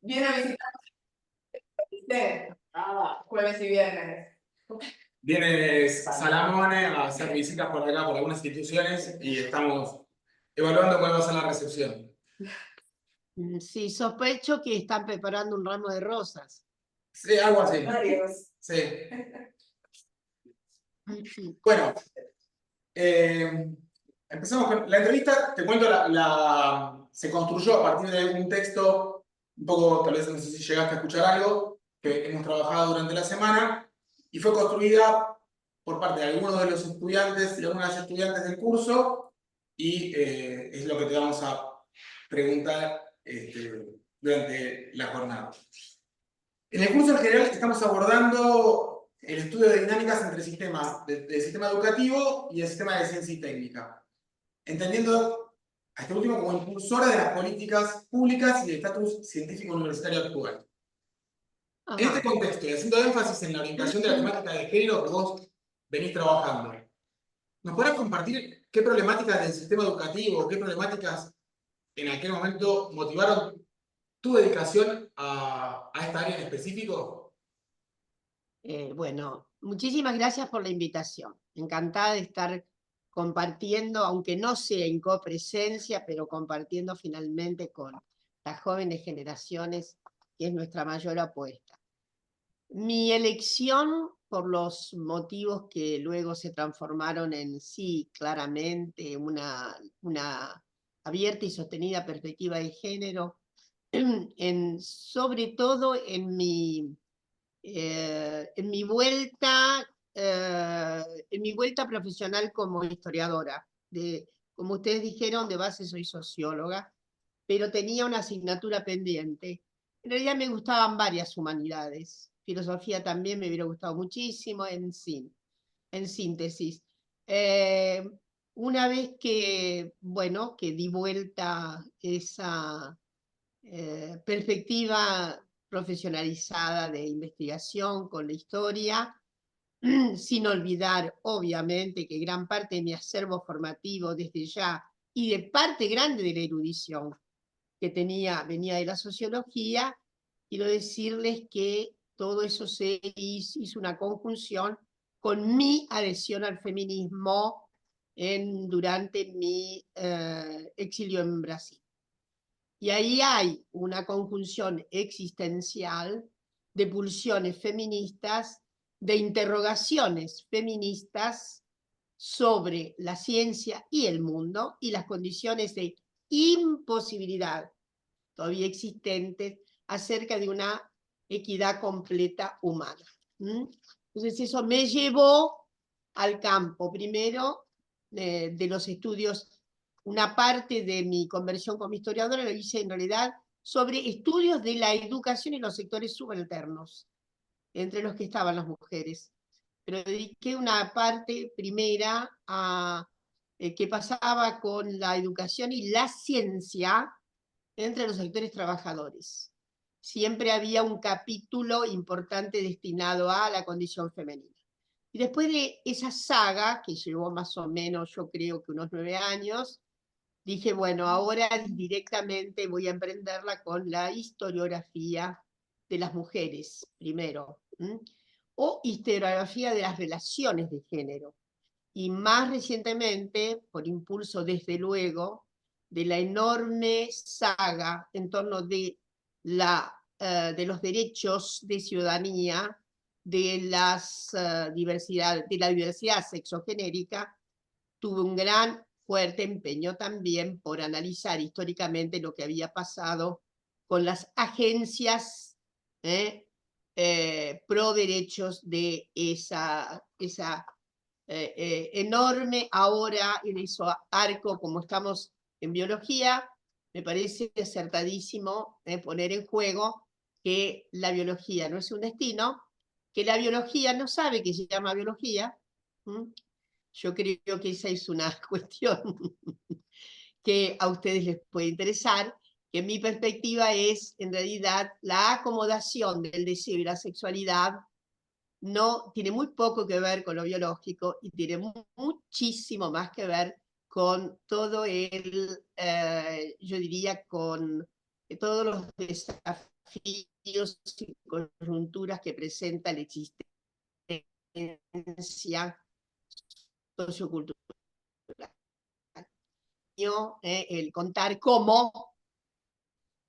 Viene a visitar jueves y viernes. Viene Salamone a hacer visitas por acá, por algunas instituciones, y estamos evaluando cuál va a ser la recepción. Sí, sospecho que están preparando un ramo de rosas. Sí, algo así. Varios. Sí. Bueno, empezamos con la entrevista. Te cuento, se construyó a partir de un texto, un poco, tal vez no sé si llegaste a escuchar algo, que hemos trabajado durante la semana, y fue construida por parte de algunos de los estudiantes y algunas estudiantes del curso, y es lo que te vamos a preguntar durante la jornada. En el curso en general estamos abordando el estudio de dinámicas entre el sistema educativo y el sistema de ciencia y técnica, entendiendo a este último como impulsora de las políticas públicas y del estatus científico universitario actual. Ajá. En este contexto, y haciendo énfasis en la orientación de la temática de género que vos venís trabajando, ¿nos podrás compartir qué problemáticas del sistema educativo, qué problemáticas en aquel momento motivaron tu dedicación a esta área en específico? Bueno, muchísimas gracias por la invitación. Encantada de estar compartiendo, aunque no sea en copresencia, pero compartiendo finalmente con las jóvenes generaciones, que es nuestra mayor apuesta. Mi elección, por los motivos que luego se transformaron en sí, claramente, una abierta y sostenida perspectiva de género, sobre todo en mi vuelta profesional como historiadora. Como ustedes dijeron, de base soy socióloga, pero tenía una asignatura pendiente. En realidad me gustaban varias humanidades. Filosofía también me hubiera gustado muchísimo, en síntesis. Una vez que di vuelta esa perspectiva profesionalizada de investigación con la historia, sin olvidar, obviamente, que gran parte de mi acervo formativo desde ya y de parte grande de la erudición que venía de la sociología. Quiero decirles que todo eso se hizo una conjunción con mi adhesión al feminismo durante mi exilio en Brasil. Y ahí hay una conjunción existencial de pulsiones feministas, de interrogaciones feministas sobre la ciencia y el mundo y las condiciones de imposibilidad todavía existentes acerca de una equidad completa humana. Entonces eso me llevó al campo, primero, de los estudios. Una parte de mi conversión como historiadora lo hice en realidad sobre estudios de la educación y los sectores subalternos, entre los que estaban las mujeres. Pero dediqué una parte primera a qué pasaba con la educación y la ciencia entre los sectores trabajadores. Siempre había un capítulo importante destinado a la condición femenina. Y después de esa saga, que llevó más o menos, yo creo que unos 9 años, dije, bueno, ahora directamente voy a emprenderla con la historiografía de las mujeres, primero, o historiografía de las relaciones de género. Y más recientemente, por impulso desde luego, de la enorme saga en torno de los derechos de ciudadanía, de la diversidad sexogenérica, tuve un gran fuerte empeño también por analizar históricamente lo que había pasado con las agencias pro derechos de esa enorme ahora en eso arco, como estamos en biología. Me parece acertadísimo poner en juego que la biología no es un destino, que la biología no sabe que se llama biología. Yo creo que esa es una cuestión que a ustedes les puede interesar, que mi perspectiva es en realidad la acomodación del deseo y la sexualidad. No, tiene muy poco que ver con lo biológico y tiene muchísimo más que ver con todo yo diría, con todos los desafíos y coyunturas que presenta la existencia sociocultural. El contar cómo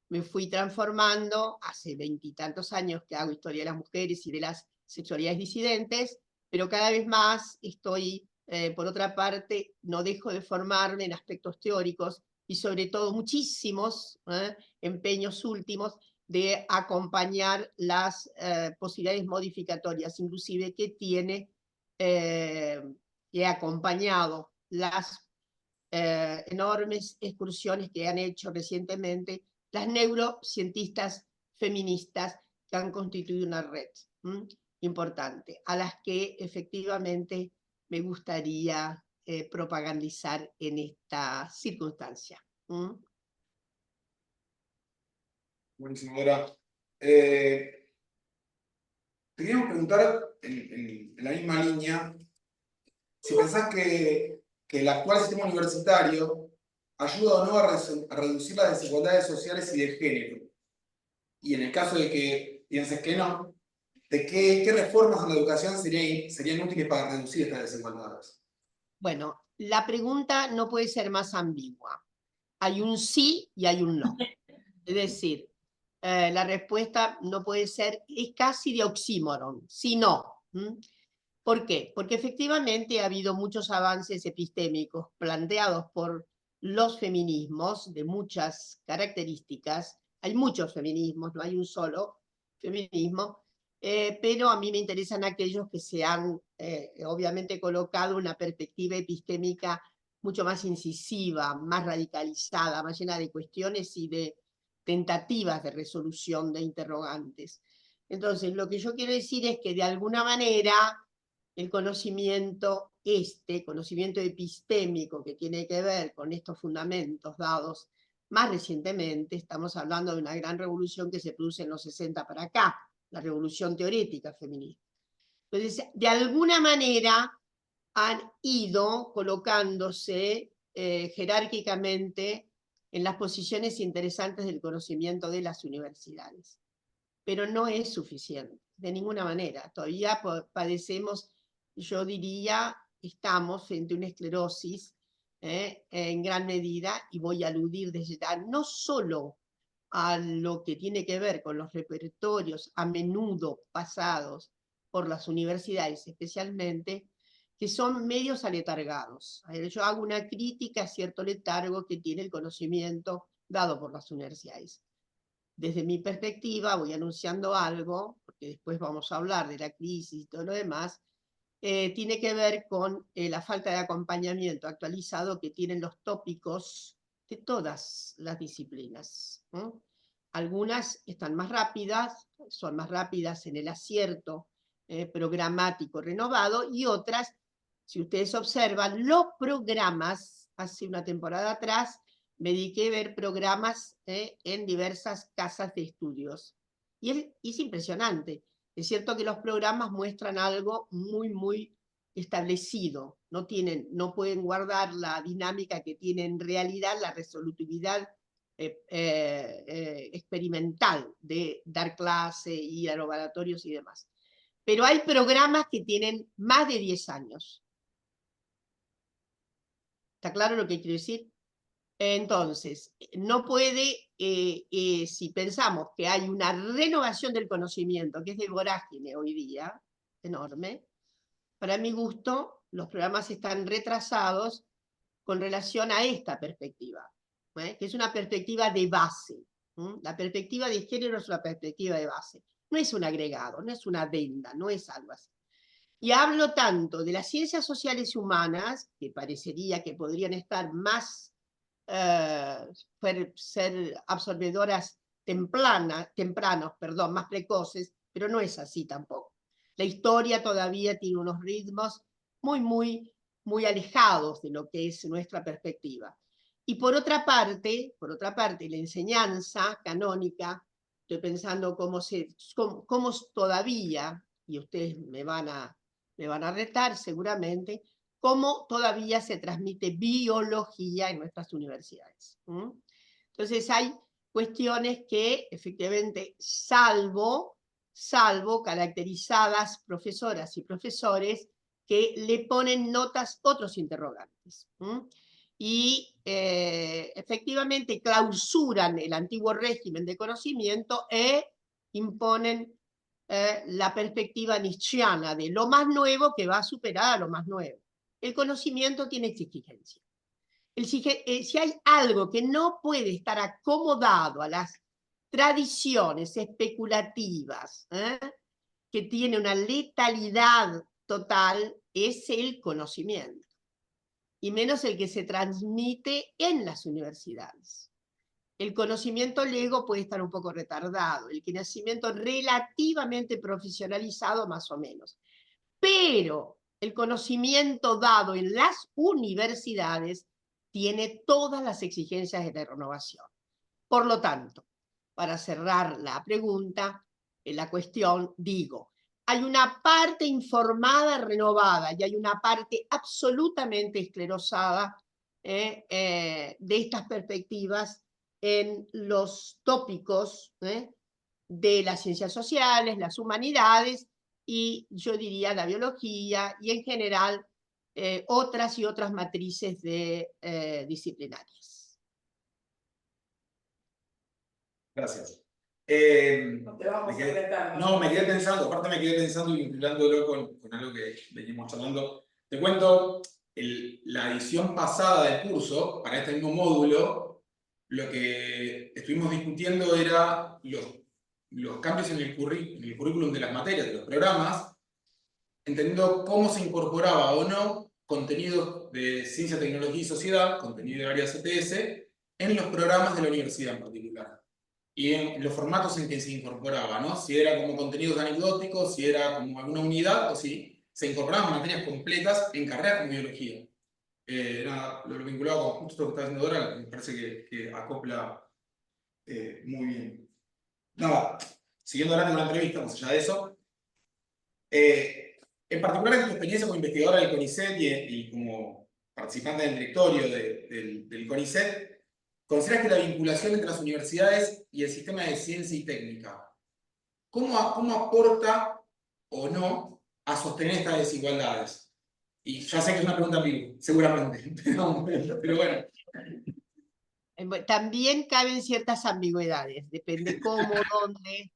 me fui transformando hace 20 y tantos años que hago historia de las mujeres y de las sexualidades disidentes, pero cada vez más estoy, por otra parte, no dejo de formarme en aspectos teóricos y sobre todo muchísimos empeños últimos de acompañar las posibilidades modificatorias, inclusive que he acompañado las enormes excursiones que han hecho recientemente las neurocientistas feministas que han constituido una red importante, a las que efectivamente me gustaría propagandizar en esta circunstancia. Buenísimo, Dora. Te queríamos preguntar en la misma línea, si pensás que el actual sistema universitario ayuda o no a reducir las desigualdades sociales y de género. Y en el caso de que pienses que no, ¿de qué reformas en la educación serían útiles para reducir estas desigualdades? Bueno, la pregunta no puede ser más ambigua. Hay un sí y hay un no. Es decir, la respuesta no puede ser, es casi de oxímoron, sí, no. ¿Por qué? Porque efectivamente ha habido muchos avances epistémicos planteados por los feminismos de muchas características. Hay muchos feminismos, no hay un solo feminismo, pero a mí me interesan aquellos que se han obviamente colocado una perspectiva epistémica mucho más incisiva, más radicalizada, más llena de cuestiones y de tentativas de resolución de interrogantes. Entonces, lo que yo quiero decir es que de alguna manera el conocimiento epistémico que tiene que ver con estos fundamentos dados más recientemente, estamos hablando de una gran revolución que se produce en los 60 para acá, la revolución teórica feminista. Entonces, de alguna manera han ido colocándose jerárquicamente en las posiciones interesantes del conocimiento de las universidades. Pero no es suficiente, de ninguna manera. Todavía padecemos, yo diría, estamos frente a una esclerosis en gran medida, y voy a aludir desde ya, no solo a lo que tiene que ver con los repertorios a menudo pasados por las universidades especialmente, que son medios aletargados. Yo hago una crítica a cierto letargo que tiene el conocimiento dado por las universidades. Desde mi perspectiva, voy anunciando algo, porque después vamos a hablar de la crisis y todo lo demás, tiene que ver con la falta de acompañamiento actualizado que tienen los tópicos de todas las disciplinas. Algunas están más rápidas, son más rápidas en el acierto programático renovado, y otras, si ustedes observan, los programas, hace una temporada atrás, me dediqué a ver programas en diversas casas de estudios. Y es impresionante. Es cierto que los programas muestran algo muy, muy establecido. No pueden guardar la dinámica que tiene en realidad la resolutividad experimental de dar clase, ir a laboratorios y demás. Pero hay programas que tienen más de 10 años. ¿Está claro lo que quiero decir? Entonces, no puede, si pensamos que hay una renovación del conocimiento, que es de vorágine hoy día, enorme, para mi gusto, los programas están retrasados con relación a esta perspectiva, que es una perspectiva de base. La perspectiva de género es una perspectiva de base. No es un agregado, no es una adenda, no es algo así. Y hablo tanto de las ciencias sociales y humanas, que parecería que podrían estar más ser absorbedoras tempranos, más precoces, pero no es así tampoco. La historia todavía tiene unos ritmos muy, muy, muy alejados de lo que es nuestra perspectiva. Y por otra parte, la enseñanza canónica, estoy pensando cómo todavía, y ustedes me van a retar seguramente, cómo todavía se transmite biología en nuestras universidades. Entonces hay cuestiones que efectivamente, salvo caracterizadas profesoras y profesores que le ponen notas otros interrogantes. Y efectivamente clausuran el antiguo régimen de conocimiento e imponen la perspectiva nietzscheana de lo más nuevo que va a superar a lo más nuevo. El conocimiento tiene exigencia. Si hay algo que no puede estar acomodado a las tradiciones especulativas, que tiene una letalidad total, es el conocimiento, y menos el que se transmite en las universidades. El conocimiento lego puede estar un poco retardado, el conocimiento relativamente profesionalizado más o menos, pero el conocimiento dado en las universidades tiene todas las exigencias de la renovación. Por lo tanto, para cerrar la pregunta, la cuestión, digo, hay una parte informada, renovada, y hay una parte absolutamente esclerosada de estas perspectivas en los tópicos de las ciencias sociales, las humanidades, y yo diría la biología, y en general otras y otras matrices disciplinarias. Gracias. No te vamos a apretar. No, me quedé pensando, aparte me quedé pensando y vinculándolo con algo que venimos charlando. Te cuento, la edición pasada del curso, para este mismo módulo, lo que estuvimos discutiendo era los cambios en el currículum de las materias, de los programas, entendiendo cómo se incorporaba o no contenido de ciencia, tecnología y sociedad, contenido del área CTS, en los programas de la universidad en particular. Y en los formatos en que se incorporaba, ¿no? Si era como contenidos anecdóticos, si era como alguna unidad, o si se incorporaban materias completas en carreras como biología. Nada, lo vinculado con justo lo que está haciendo Dora, me parece que acopla muy bien. Nada, siguiendo adelante con la entrevista, más allá de eso, en particular en tu experiencia como investigadora del CONICET y como participante del directorio del CONICET, ¿consideras que la vinculación entre las universidades y el sistema de ciencia y técnica, cómo aporta o no a sostener estas desigualdades? Y ya sé que es una pregunta ambigua, seguramente, pero bueno. También caben ciertas ambigüedades, depende cómo, dónde.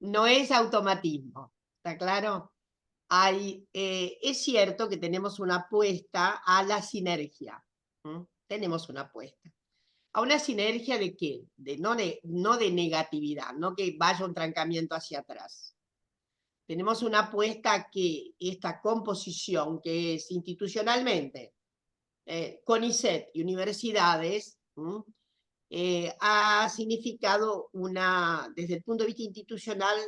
No es automatismo, ¿está claro? Es cierto que tenemos una apuesta a la sinergia. Tenemos una apuesta. ¿A una sinergia de qué? No de negatividad, no que vaya un trancamiento hacia atrás. Tenemos una apuesta a que esta composición, que es institucionalmente, CONICET y universidades, ha significado desde el punto de vista institucional,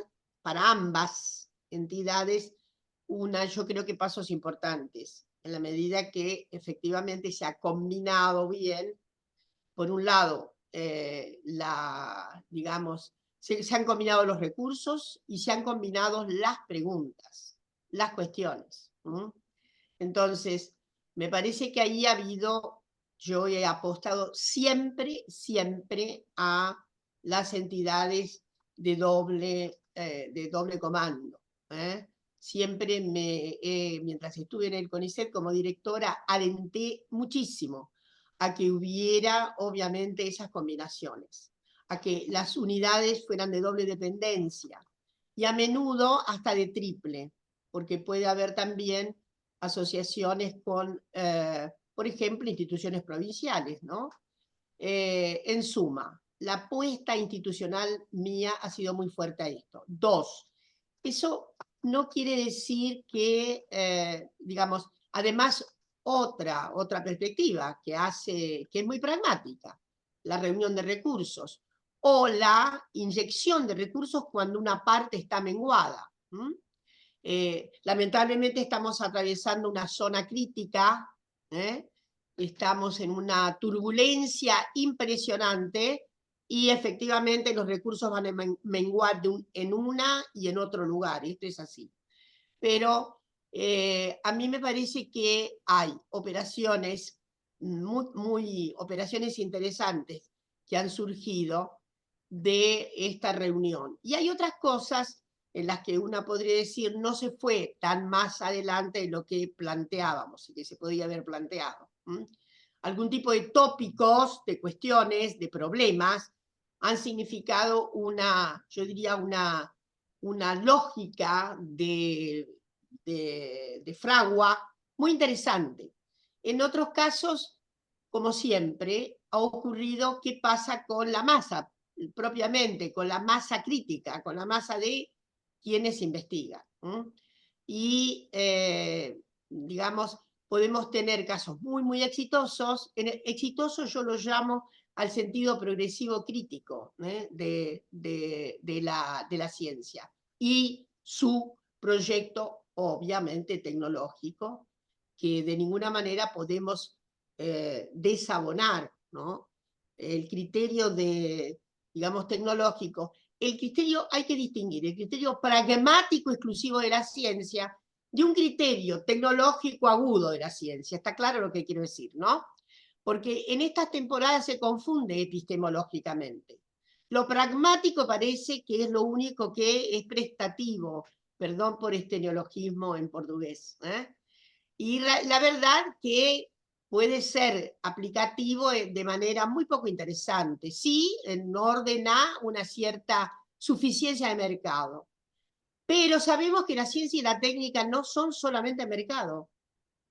para ambas entidades, yo creo que pasos importantes, en la medida que efectivamente se ha combinado bien, por un lado, digamos, se han combinado los recursos y se han combinado las preguntas, las cuestiones. Entonces, me parece que ahí yo he apostado siempre a las entidades de doble comando. Siempre mientras estuve en el CONICET como directora, alenté muchísimo a que hubiera, obviamente, esas combinaciones, a que las unidades fueran de doble dependencia, y a menudo hasta de triple, porque puede haber también asociaciones con, por ejemplo, instituciones provinciales, ¿no? En suma, la apuesta institucional mía ha sido muy fuerte a esto. Dos, eso no quiere decir que, digamos, además otra perspectiva que es muy pragmática, la reunión de recursos o la inyección de recursos cuando una parte está menguada. Lamentablemente estamos atravesando una zona crítica, estamos en una turbulencia impresionante y efectivamente los recursos van a menguar en una y en otro lugar, esto es así. Pero a mí me parece que hay operaciones, operaciones interesantes que han surgido de esta reunión. Y hay otras cosas en las que una podría decir no se fue tan más adelante de lo que planteábamos y que se podía haber planteado. Algún tipo de tópicos, de cuestiones, de problemas, han significado yo diría, una lógica de fragua muy interesante. En otros casos, como siempre, ha ocurrido qué pasa con la masa, propiamente, con la masa crítica, con la masa de quienes investigan. Y, digamos, podemos tener casos muy, muy exitosos. Exitoso yo lo llamo al sentido progresivo crítico de la ciencia y su proyecto, obviamente, tecnológico, que de ninguna manera podemos desabonar, ¿no? El criterio digamos, tecnológico. El criterio, hay que distinguir el criterio pragmático exclusivo de la ciencia de un criterio tecnológico agudo de la ciencia. Está claro lo que quiero decir, ¿no? Porque en estas temporadas se confunde epistemológicamente. Lo pragmático parece que es lo único que es prestativo, perdón por este neologismo en portugués, y la verdad que puede ser aplicativo de manera muy poco interesante, sí, en orden a una cierta suficiencia de mercado. Pero sabemos que la ciencia y la técnica no son solamente mercado.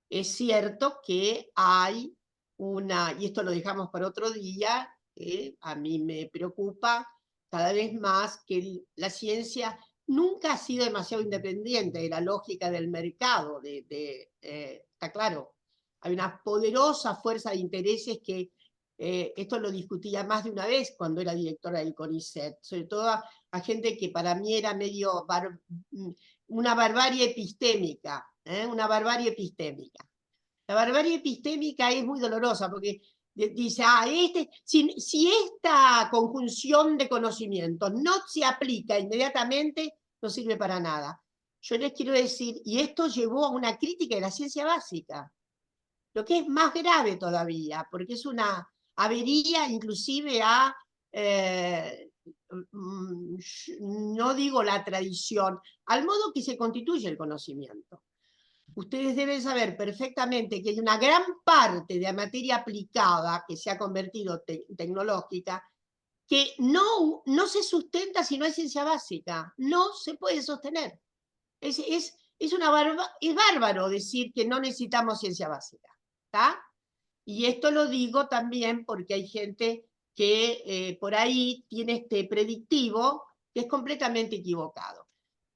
Es cierto que hay y esto lo dejamos para otro día, a mí me preocupa cada vez más que la ciencia nunca ha sido demasiado independiente de la lógica del mercado. Está claro, hay una poderosa fuerza de intereses que esto lo discutía más de una vez cuando era directora del CONICET, sobre todo a gente que para mí era medio una barbarie epistémica, una barbarie epistémica. La barbarie epistémica es muy dolorosa porque dice, si esta conjunción de conocimientos no se aplica inmediatamente, no sirve para nada. Yo les quiero decir, y esto llevó a una crítica de la ciencia básica, lo que es más grave todavía, porque es una avería inclusive no digo la tradición, al modo que se constituye el conocimiento. Ustedes deben saber perfectamente que hay una gran parte de la materia aplicada que se ha convertido tecnológica que no se sustenta si no hay ciencia básica. No se puede sostener. Es bárbaro decir que no necesitamos ciencia básica. ¿Está? Y esto lo digo también porque hay gente que por ahí tiene este predictivo que es completamente equivocado.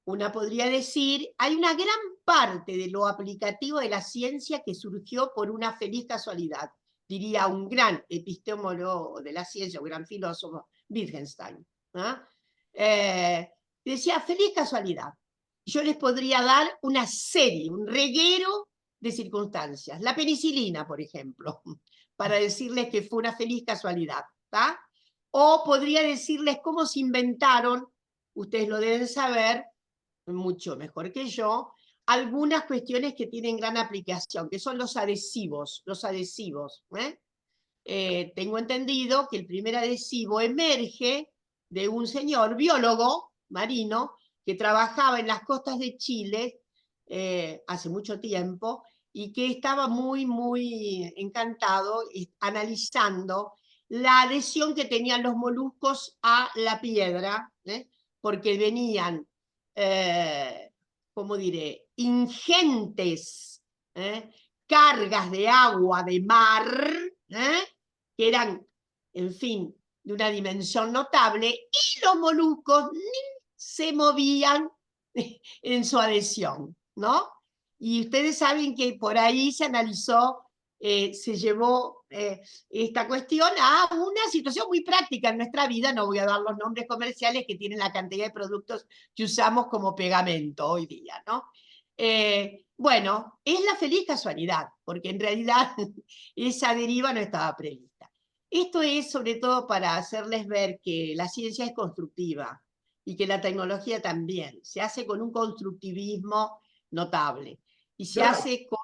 Una podría decir, hay una gran parte de lo aplicativo de la ciencia que surgió por una feliz casualidad, diría un gran epistemólogo de la ciencia, un gran filósofo, Wittgenstein. Decía, feliz casualidad. Yo les podría dar una serie, un reguero de circunstancias. La penicilina, por ejemplo, para decirles que fue una feliz casualidad. O podría decirles cómo se inventaron, ustedes lo deben saber, mucho mejor que yo, algunas cuestiones que tienen gran aplicación, que son los adhesivos. Tengo entendido que el primer adhesivo emerge de un señor biólogo marino que trabajaba en las costas de Chile hace mucho tiempo y que estaba muy, muy encantado analizando la adhesión que tenían los moluscos a la piedra, porque venían ¿cómo diré? Ingentes cargas de agua de mar, que eran, en fin, de una dimensión notable, y los moluscos ni se movían en su adhesión, ¿no? Y ustedes saben que por ahí se analizó, se llevó esta cuestión a una situación muy práctica en nuestra vida. No voy a dar los nombres comerciales que tienen la cantidad de productos que usamos como pegamento hoy día, ¿no? Bueno, es la feliz casualidad, porque en realidad esa deriva no estaba prevista. Esto es sobre todo para hacerles ver que la ciencia es constructiva y que la tecnología también. Se hace con un constructivismo notable y se hace con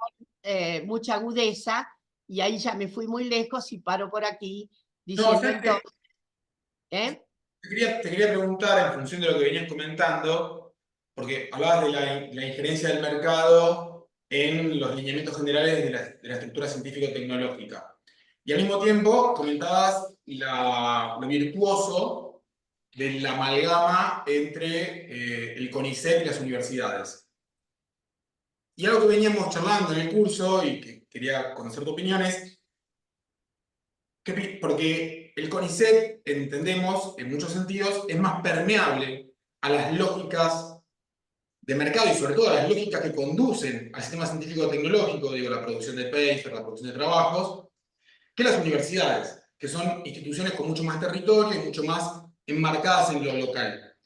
mucha agudeza, y ahí ya me fui muy lejos y paro por aquí diciendo entonces Te quería preguntar, en función de lo que venías comentando, porque hablabas de la injerencia del mercado en los lineamientos generales de la estructura científico-tecnológica. Y al mismo tiempo comentabas lo virtuoso de la amalgama entre el CONICET y las universidades. Y algo que veníamos charlando en el curso y que quería conocer tu opinión es, porque el CONICET, entendemos, en muchos sentidos, es más permeable a las lógicas de mercado y sobre todo a las lógicas que conducen al sistema científico-tecnológico, digo, la producción de paper, la producción de trabajos, que las universidades, que son instituciones con mucho más territorio y mucho más enmarcadas en lo local.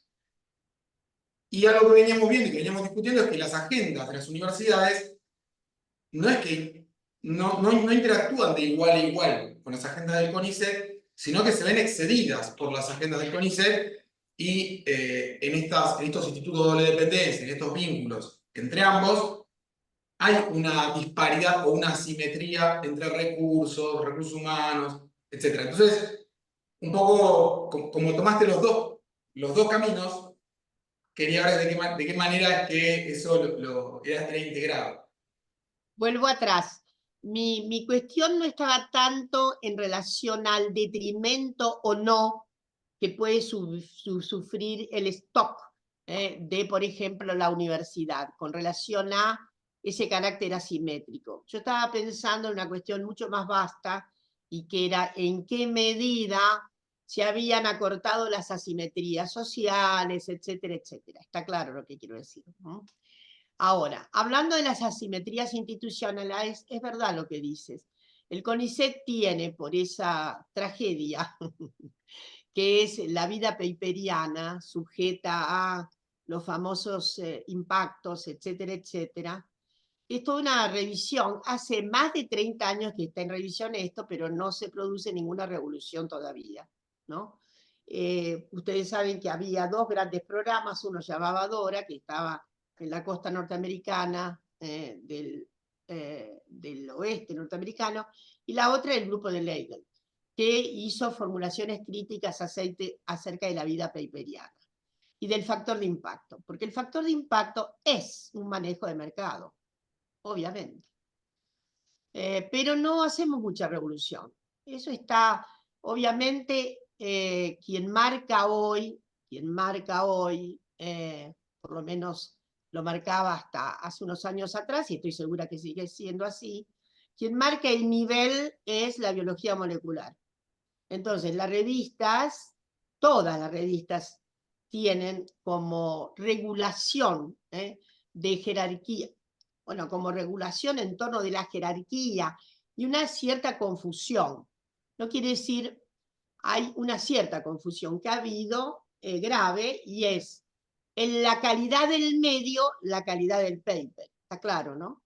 Y algo que veníamos viendo y que veníamos discutiendo es que las agendas de las universidades no es que no interactúan de igual a igual con las agendas del CONICET, sino que se ven excedidas por las agendas del CONICET y en estos institutos de doble dependencia, en estos vínculos entre ambos, hay una disparidad o una asimetría entre recursos humanos, etc. Entonces, un poco como tomaste los dos caminos, quería ver de qué manera es que eso era integrado. Vuelvo atrás. Mi cuestión no estaba tanto en relación al detrimento o no que puede sufrir el stock de, por ejemplo, la universidad, con relación a ese carácter asimétrico. Yo estaba pensando en una cuestión mucho más vasta y que era en qué medida se habían acortado las asimetrías sociales, etcétera, etcétera. Está claro lo que quiero decir, ¿no? Ahora, hablando de las asimetrías institucionales, es verdad lo que dices. El CONICET tiene, por esa tragedia, que es la vida paperiana, sujeta a los famosos impactos, etcétera, etcétera. Es toda una revisión. Hace más de 30 años que está en revisión esto, pero no se produce ninguna revolución todavía, ¿no? Ustedes saben que había dos grandes programas, uno llamaba DORA, que estaba en la costa norteamericana del oeste norteamericano, y la otra el grupo de Leiden, que hizo formulaciones críticas acerca de la vida paperiana y del factor de impacto, porque el factor de impacto es un manejo de mercado, obviamente. Pero no hacemos mucha revolución. Eso está, obviamente, quien marca hoy, por lo menos lo marcaba hasta hace unos años atrás, y estoy segura que sigue siendo así, quien marca el nivel es la biología molecular. Entonces, las revistas, todas las revistas, tienen como regulación de jerarquía, bueno, como regulación en torno de la jerarquía y una cierta confusión. No quiere decir, hay una cierta confusión que ha habido grave, y es en la calidad del medio, la calidad del paper. Está claro, ¿no?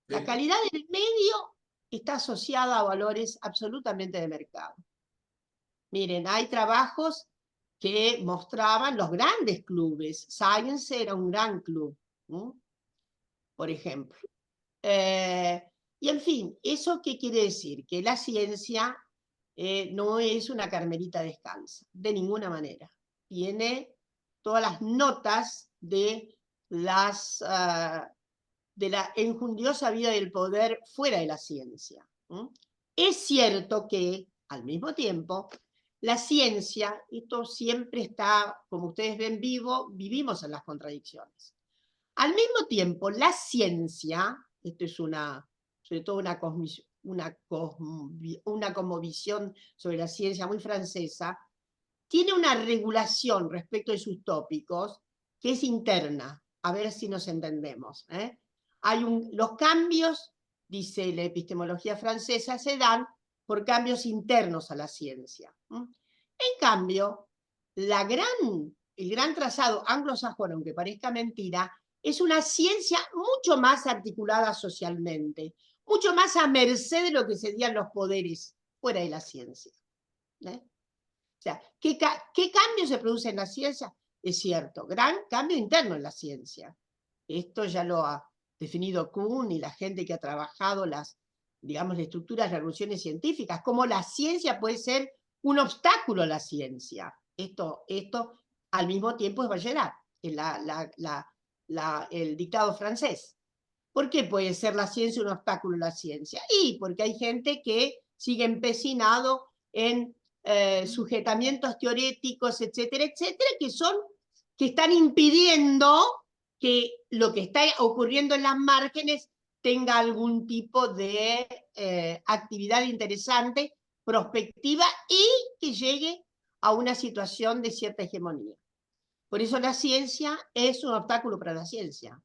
La calidad del medio está asociada a valores absolutamente de mercado. Miren, hay trabajos que mostraban los grandes clubes. Science era un gran club, ¿no? Por ejemplo. Y en fin, ¿eso qué quiere decir? Que la ciencia no es una carmelita descalza, de ninguna manera. Tiene todas las notas de la enjundiosa vida del poder fuera de la ciencia. Es cierto que, al mismo tiempo, la ciencia, esto siempre está, como ustedes ven, vivimos en las contradicciones. Al mismo tiempo, la ciencia, esto es sobre todo una cosmovisión sobre la ciencia muy francesa, tiene una regulación respecto de sus tópicos que es interna. A ver si nos entendemos. Los cambios, dice la epistemología francesa, se dan por cambios internos a la ciencia. En cambio, el gran trazado anglosajón, aunque parezca mentira, es una ciencia mucho más articulada socialmente, mucho más a merced de lo que serían los poderes fuera de la ciencia. O sea, ¿qué cambio se produce en la ciencia? Es cierto, gran cambio interno en la ciencia. Esto ya lo ha definido Kuhn y la gente que ha trabajado las estructuras de las revoluciones científicas, cómo la ciencia puede ser un obstáculo a la ciencia. Esto al mismo tiempo es Bachelard, el dictado francés. ¿Por qué puede ser la ciencia un obstáculo a la ciencia? Y porque hay gente que sigue empecinado en sujetamientos teoréticos, etcétera, etcétera, que están impidiendo que lo que está ocurriendo en las márgenes tenga algún tipo de actividad interesante, prospectiva y que llegue a una situación de cierta hegemonía. Por eso la ciencia es un obstáculo para la ciencia.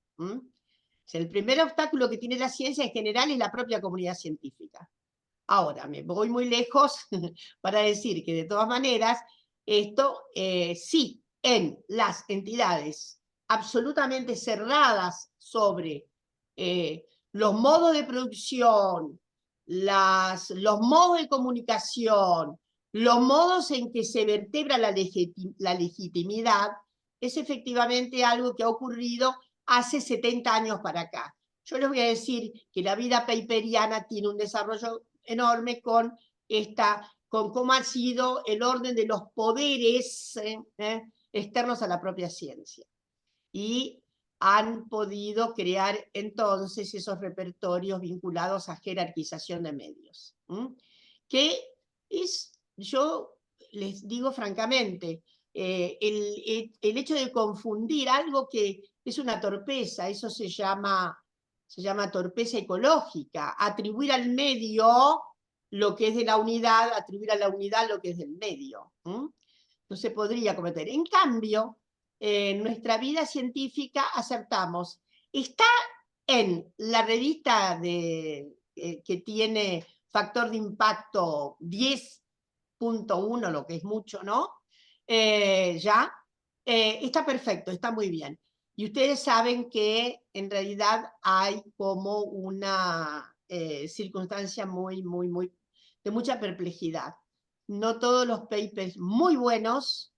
El primer obstáculo que tiene la ciencia en general es la propia comunidad científica. Ahora, me voy muy lejos para decir que de todas maneras, esto sí, en las entidades absolutamente cerradas sobre los modos de producción, los modos de comunicación, los modos en que se vertebra la legitimidad, es efectivamente algo que ha ocurrido hace 70 años para acá. Yo les voy a decir que la vida paperiana tiene un desarrollo enorme con cómo ha sido el orden de los poderes externos a la propia ciencia. Y han podido crear entonces esos repertorios vinculados a jerarquización de medios. Que yo les digo francamente, el hecho de confundir algo que es una torpeza, eso se llama torpeza ecológica, atribuir al medio lo que es de la unidad, atribuir a la unidad lo que es del medio. No se podría cometer. En cambio, en nuestra vida científica acertamos. Está en la revista que tiene factor de impacto 10.1, lo que es mucho, ¿no? Está perfecto, está muy bien. Y ustedes saben que en realidad hay como una circunstancia de mucha perplejidad. No todos los papers muy buenos,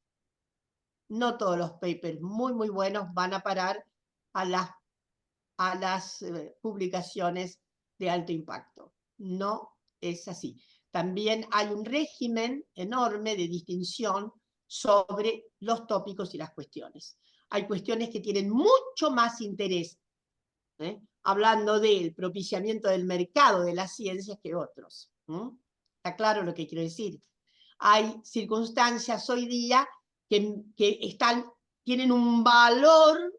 muy buenos van a parar a las publicaciones de alto impacto. No es así. También hay un régimen enorme de distinción sobre los tópicos y las cuestiones. Hay cuestiones que tienen mucho más interés, hablando del propiciamiento del mercado de las ciencias, que otros. ¿Está claro lo que quiero decir? Hay circunstancias hoy día que tienen un valor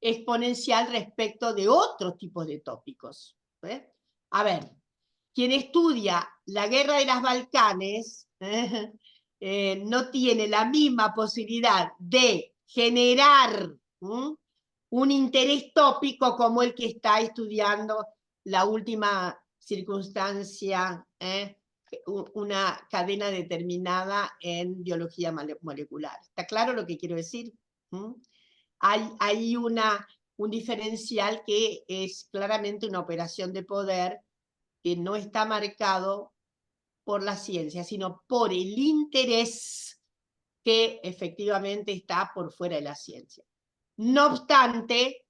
exponencial respecto de otros tipos de tópicos. A ver, quien estudia la guerra de las Balcanes no tiene la misma posibilidad de generar un interés tópico como el que está estudiando la última circunstancia, una cadena determinada en biología molecular. ¿Está claro lo que quiero decir? Hay un diferencial que es claramente una operación de poder que no está marcado por la ciencia, sino por el interés que efectivamente está por fuera de la ciencia. No obstante,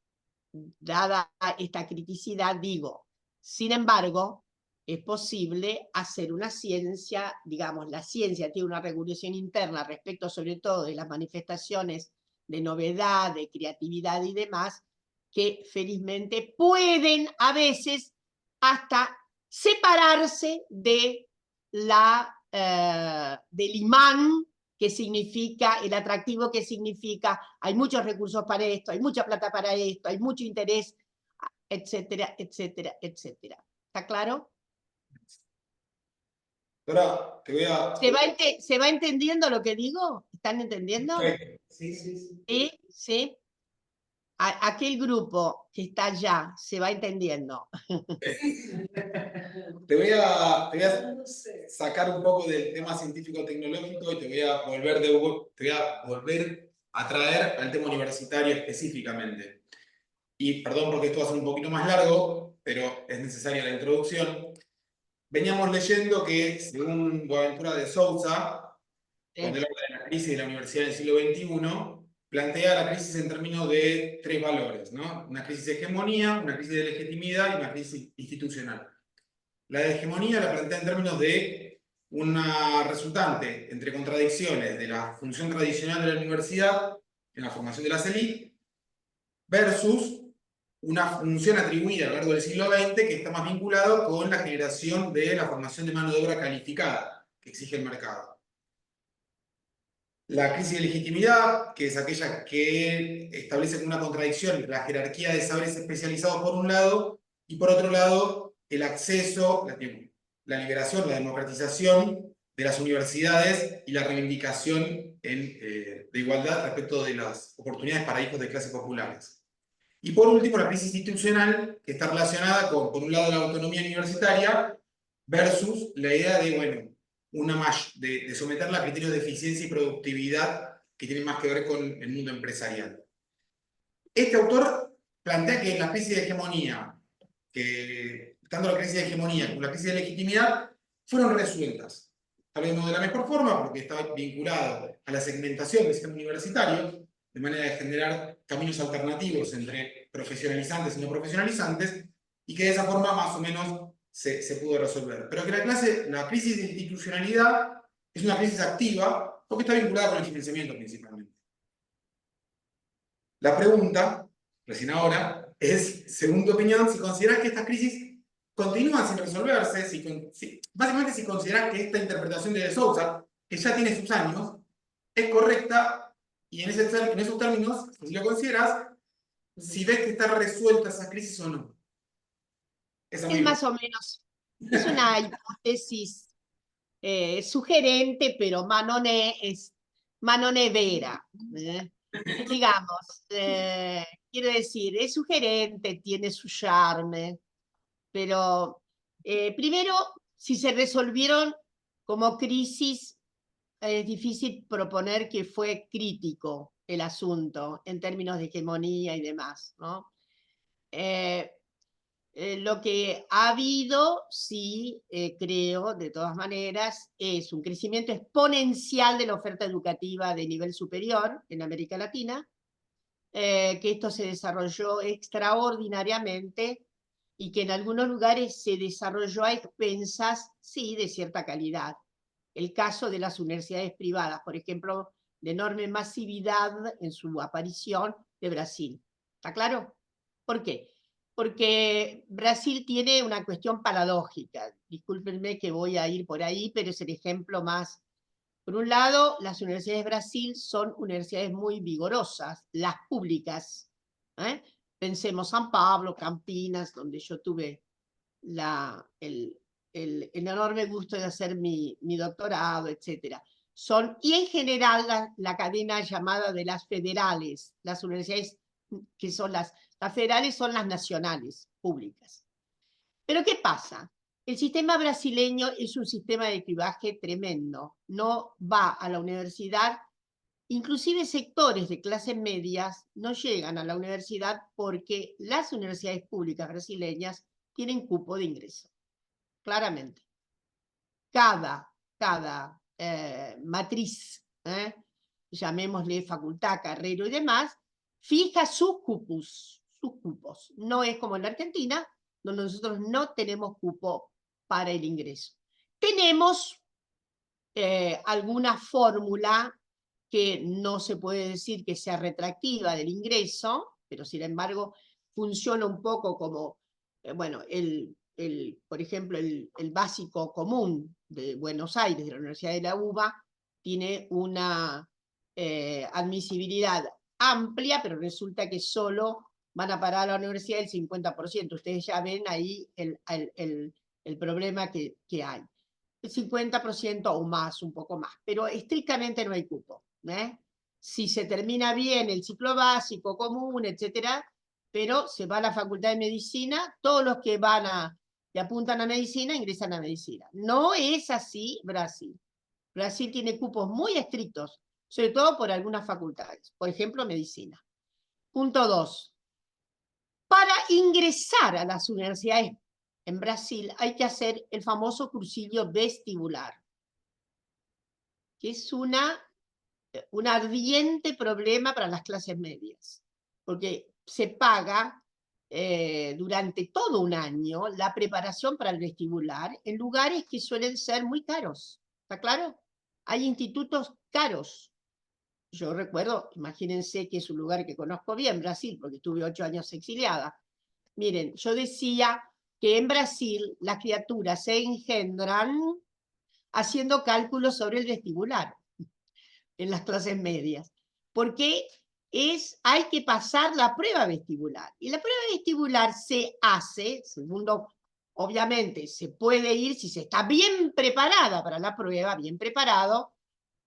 dada esta criticidad, digo, sin embargo, es posible hacer una ciencia, digamos, la ciencia tiene una regulación interna respecto sobre todo de las manifestaciones de novedad, de creatividad y demás, que felizmente pueden a veces hasta separarse del imán que significa, el atractivo que significa, hay muchos recursos para esto, hay mucha plata para esto, hay mucho interés, etcétera, etcétera, etcétera. ¿Está claro? Ahora te voy a... ¿Se va entendiendo lo que digo? ¿Están entendiendo? Sí, sí, sí. ¿Sí? ¿Sí? Aquel grupo que está allá se va entendiendo. Te voy a sacar un poco del tema científico-tecnológico y te voy a volver a traer al tema universitario específicamente. Y perdón porque esto va a ser un poquito más largo, pero es necesaria la introducción. Veníamos leyendo que, según Boaventura de Sousa, cuando él habla de la crisis de la universidad del siglo XXI, plantea la crisis en términos de tres valores, ¿no? Una crisis de hegemonía, una crisis de legitimidad y una crisis institucional. La de hegemonía la plantea en términos de una resultante entre contradicciones de la función tradicional de la universidad en la formación de las élites versus una función atribuida a lo largo del siglo XX que está más vinculado con la generación de la formación de mano de obra calificada que exige el mercado. La crisis de legitimidad, que es aquella que establece como una contradicción la jerarquía de saberes especializados por un lado, y por otro lado el acceso, la liberación, la democratización de las universidades y la reivindicación de igualdad respecto de las oportunidades para hijos de clases populares. Y por último, la crisis institucional, que está relacionada con, por un lado, la autonomía universitaria versus la idea de, bueno, de someterla a criterios de eficiencia y productividad que tienen más que ver con el mundo empresarial. Este autor plantea que la crisis de hegemonía, que tanto la crisis de hegemonía como la crisis de legitimidad fueron resueltas. Tal vez no de la mejor forma, porque está vinculado a la segmentación del sistema universitario, de manera de generar caminos alternativos entre profesionalizantes y no profesionalizantes, y que de esa forma más o menos se pudo resolver. Pero que la crisis de institucionalidad es una crisis activa, porque está vinculada con el financiamiento principalmente. La pregunta, recién ahora, es, según tu opinión, si consideras que estas crisis continúan sin resolverse, básicamente si consideras que esta interpretación de Sousa, que ya tiene sus años, es correcta, y en esos términos, si lo consideras, si ves que está resuelta esa crisis o no. Es más o menos, es una hipótesis sugerente, pero ma non è vera. Digamos, quiero decir, es sugerente, tiene su charme, pero primero, si se resolvieron como crisis, es difícil proponer que fue crítico el asunto en términos de hegemonía y demás, ¿no? Lo que ha habido, sí, creo, de todas maneras, es un crecimiento exponencial de la oferta educativa de nivel superior en América Latina, que esto se desarrolló extraordinariamente y que en algunos lugares se desarrolló a expensas, sí, de cierta calidad. El caso de las universidades privadas, por ejemplo, de enorme masividad en su aparición de Brasil. ¿Está claro? ¿Por qué? Porque Brasil tiene una cuestión paradójica. Discúlpenme que voy a ir por ahí, pero es el ejemplo más. Por un lado, las universidades de Brasil son universidades muy vigorosas, las públicas. Pensemos San Pablo, Campinas, donde yo tuve el enorme gusto de hacer mi doctorado, etc. Y en general la cadena llamada de las federales, las universidades que son las federales son las nacionales, públicas. Pero ¿qué pasa? El sistema brasileño es un sistema de cribaje tremendo. No va a la universidad, inclusive sectores de clases medias no llegan a la universidad porque las universidades públicas brasileñas tienen cupo de ingreso, claramente. Cada matriz, llamémosle facultad, carrera y demás, fija sus cupos. No es como en la Argentina, donde nosotros no tenemos cupo para el ingreso. Tenemos alguna fórmula que no se puede decir que sea retractiva del ingreso, pero sin embargo funciona un poco como, bueno, por ejemplo, el básico común de Buenos Aires, de la Universidad de la UBA, tiene una admisibilidad amplia, pero resulta que solo van a parar a la universidad el 50%. Ustedes ya ven ahí el problema que hay. El 50% o más, un poco más, pero estrictamente no hay cupo. Si se termina bien el ciclo básico, común, etcétera, pero se va a la Facultad de Medicina, todos los que apuntan a medicina ingresan a medicina. No es así Brasil. Brasil tiene cupos muy estrictos, sobre todo por algunas facultades, por ejemplo, medicina. Punto 2. Para ingresar a las universidades en Brasil hay que hacer el famoso cursillo vestibular, que es un ardiente problema para las clases medias, porque se paga durante todo un año la preparación para el vestibular en lugares que suelen ser muy caros. ¿Está claro? Hay institutos caros. Yo recuerdo, imagínense que es un lugar que conozco bien, Brasil, porque estuve 8 años exiliada. Miren, yo decía que en Brasil las criaturas se engendran haciendo cálculos sobre el vestibular en las clases medias, porque hay que pasar la prueba vestibular. Y la prueba vestibular se hace, segundo, obviamente, se puede ir si se está bien preparada para la prueba, bien preparado.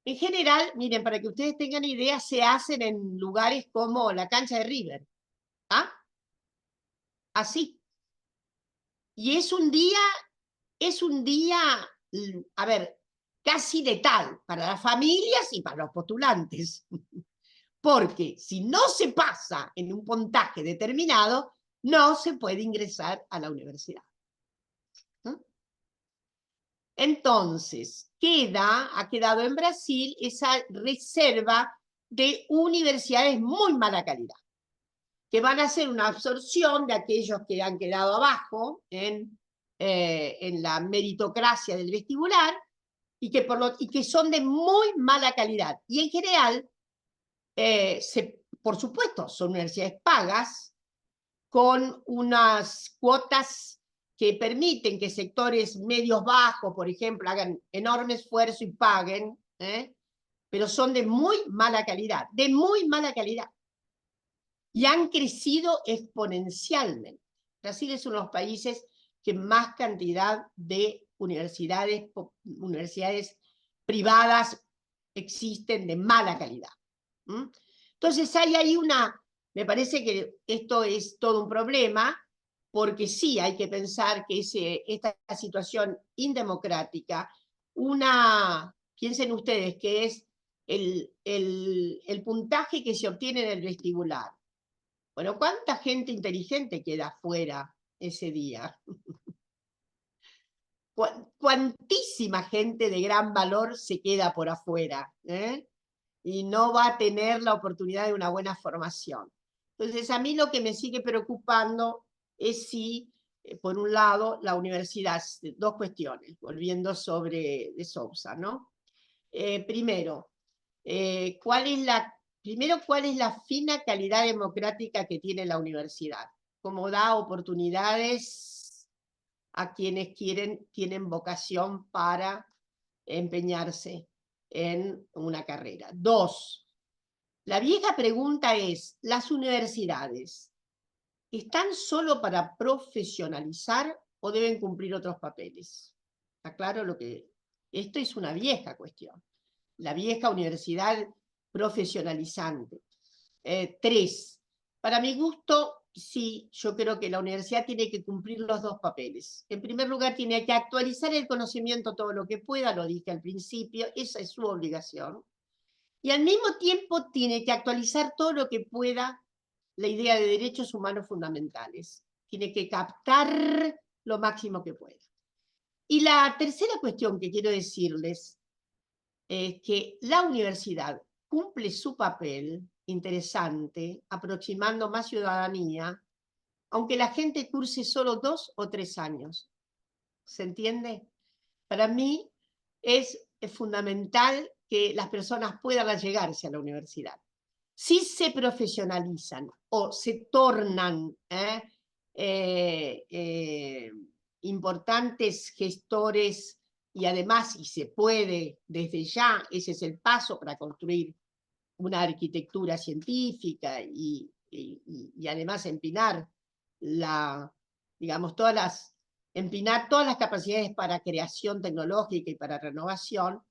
En general, miren, para que ustedes tengan idea, se hacen en lugares como la cancha de River. ¿Ah? Así. Y es un día, a ver, casi letal para las familias y para los postulantes. Porque si no se pasa en un puntaje determinado, no se puede ingresar a la universidad. Entonces, ha quedado en Brasil esa reserva de universidades muy mala calidad, que van a hacer una absorción de aquellos que han quedado abajo en la meritocracia del vestibular y que son de muy mala calidad. Y en general, por supuesto, son universidades pagas con unas cuotas que permiten que sectores medios bajos, por ejemplo, hagan enorme esfuerzo y paguen, pero son de muy mala calidad, y han crecido exponencialmente. Brasil es uno de los países que más cantidad de universidades privadas existen de mala calidad. Entonces hay ahí me parece que esto es todo un problema, porque sí hay que pensar que esta situación indemocrática, piensen ustedes que es el puntaje que se obtiene en el vestibular. Bueno, ¿cuánta gente inteligente queda fuera ese día? ¿Cuántísima gente de gran valor se queda por afuera? Y no va a tener la oportunidad de una buena formación. Entonces, a mí lo que me sigue preocupando es si, por un lado, la universidad, dos cuestiones, volviendo sobre de Sousa, ¿no? Primero, ¿cuál es la fina calidad democrática que tiene la universidad? ¿Cómo da oportunidades a quienes tienen vocación para empeñarse en una carrera? Dos, la vieja pregunta es, ¿las universidades están solo para profesionalizar o deben cumplir otros papeles? ¿Está claro lo que...? Esto es una vieja cuestión. La vieja universidad profesionalizante. Tres, para mi gusto, sí, yo creo que la universidad tiene que cumplir los dos papeles. En primer lugar, tiene que actualizar el conocimiento todo lo que pueda, lo dije al principio, esa es su obligación. Y al mismo tiempo tiene que actualizar todo lo que pueda la idea de derechos humanos fundamentales. Tiene que captar lo máximo que pueda. Y la tercera cuestión que quiero decirles es que la universidad cumple su papel interesante, aproximando más ciudadanía, aunque la gente curse solo 2 o 3 años. ¿Se entiende? Para mí es fundamental que las personas puedan allegarse a la universidad. Si se profesionalizan o se tornan importantes gestores y además, y se puede desde ya, ese es el paso para construir una arquitectura científica y además empinar empinar todas las capacidades para creación tecnológica y para renovación,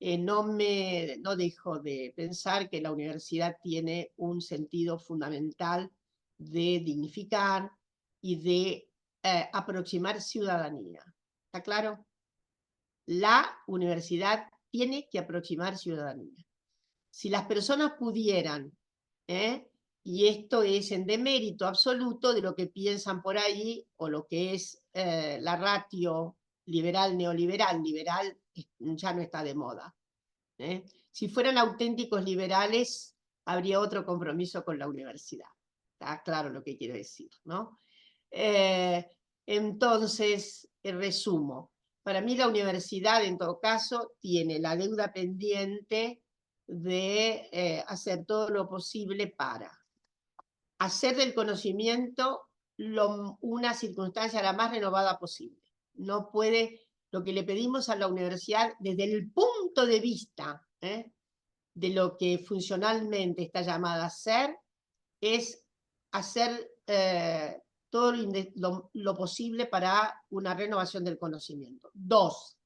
no dejo de pensar que la universidad tiene un sentido fundamental de dignificar y de aproximar ciudadanía. ¿Está claro? La universidad tiene que aproximar ciudadanía. Si las personas pudieran, y esto es en demérito absoluto de lo que piensan por ahí, o lo que es la ratio liberal, liberal ya no está de moda. Si fueran auténticos liberales, habría otro compromiso con la universidad. Está claro lo que quiero decir, ¿no? Entonces, resumo. Para mí la universidad, en todo caso, tiene la deuda pendiente de hacer todo lo posible para hacer del conocimiento una circunstancia la más renovada posible. No puede, lo que le pedimos a la universidad desde el punto de vista de lo que funcionalmente está llamada a ser, es hacer todo lo posible para una renovación del conocimiento. 2,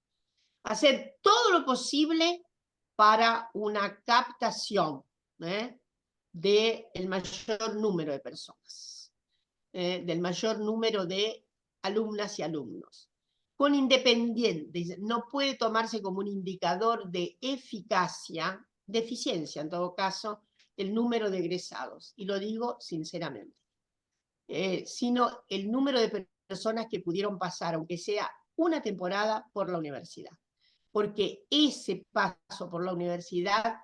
hacer todo lo posible para una captación del mayor número de personas, del mayor número de alumnas y alumnos. Con independiente, no puede tomarse como un indicador de eficacia, de eficiencia en todo caso, el número de egresados, y lo digo sinceramente, sino el número de personas que pudieron pasar, aunque sea una temporada, por la universidad. Porque ese paso por la universidad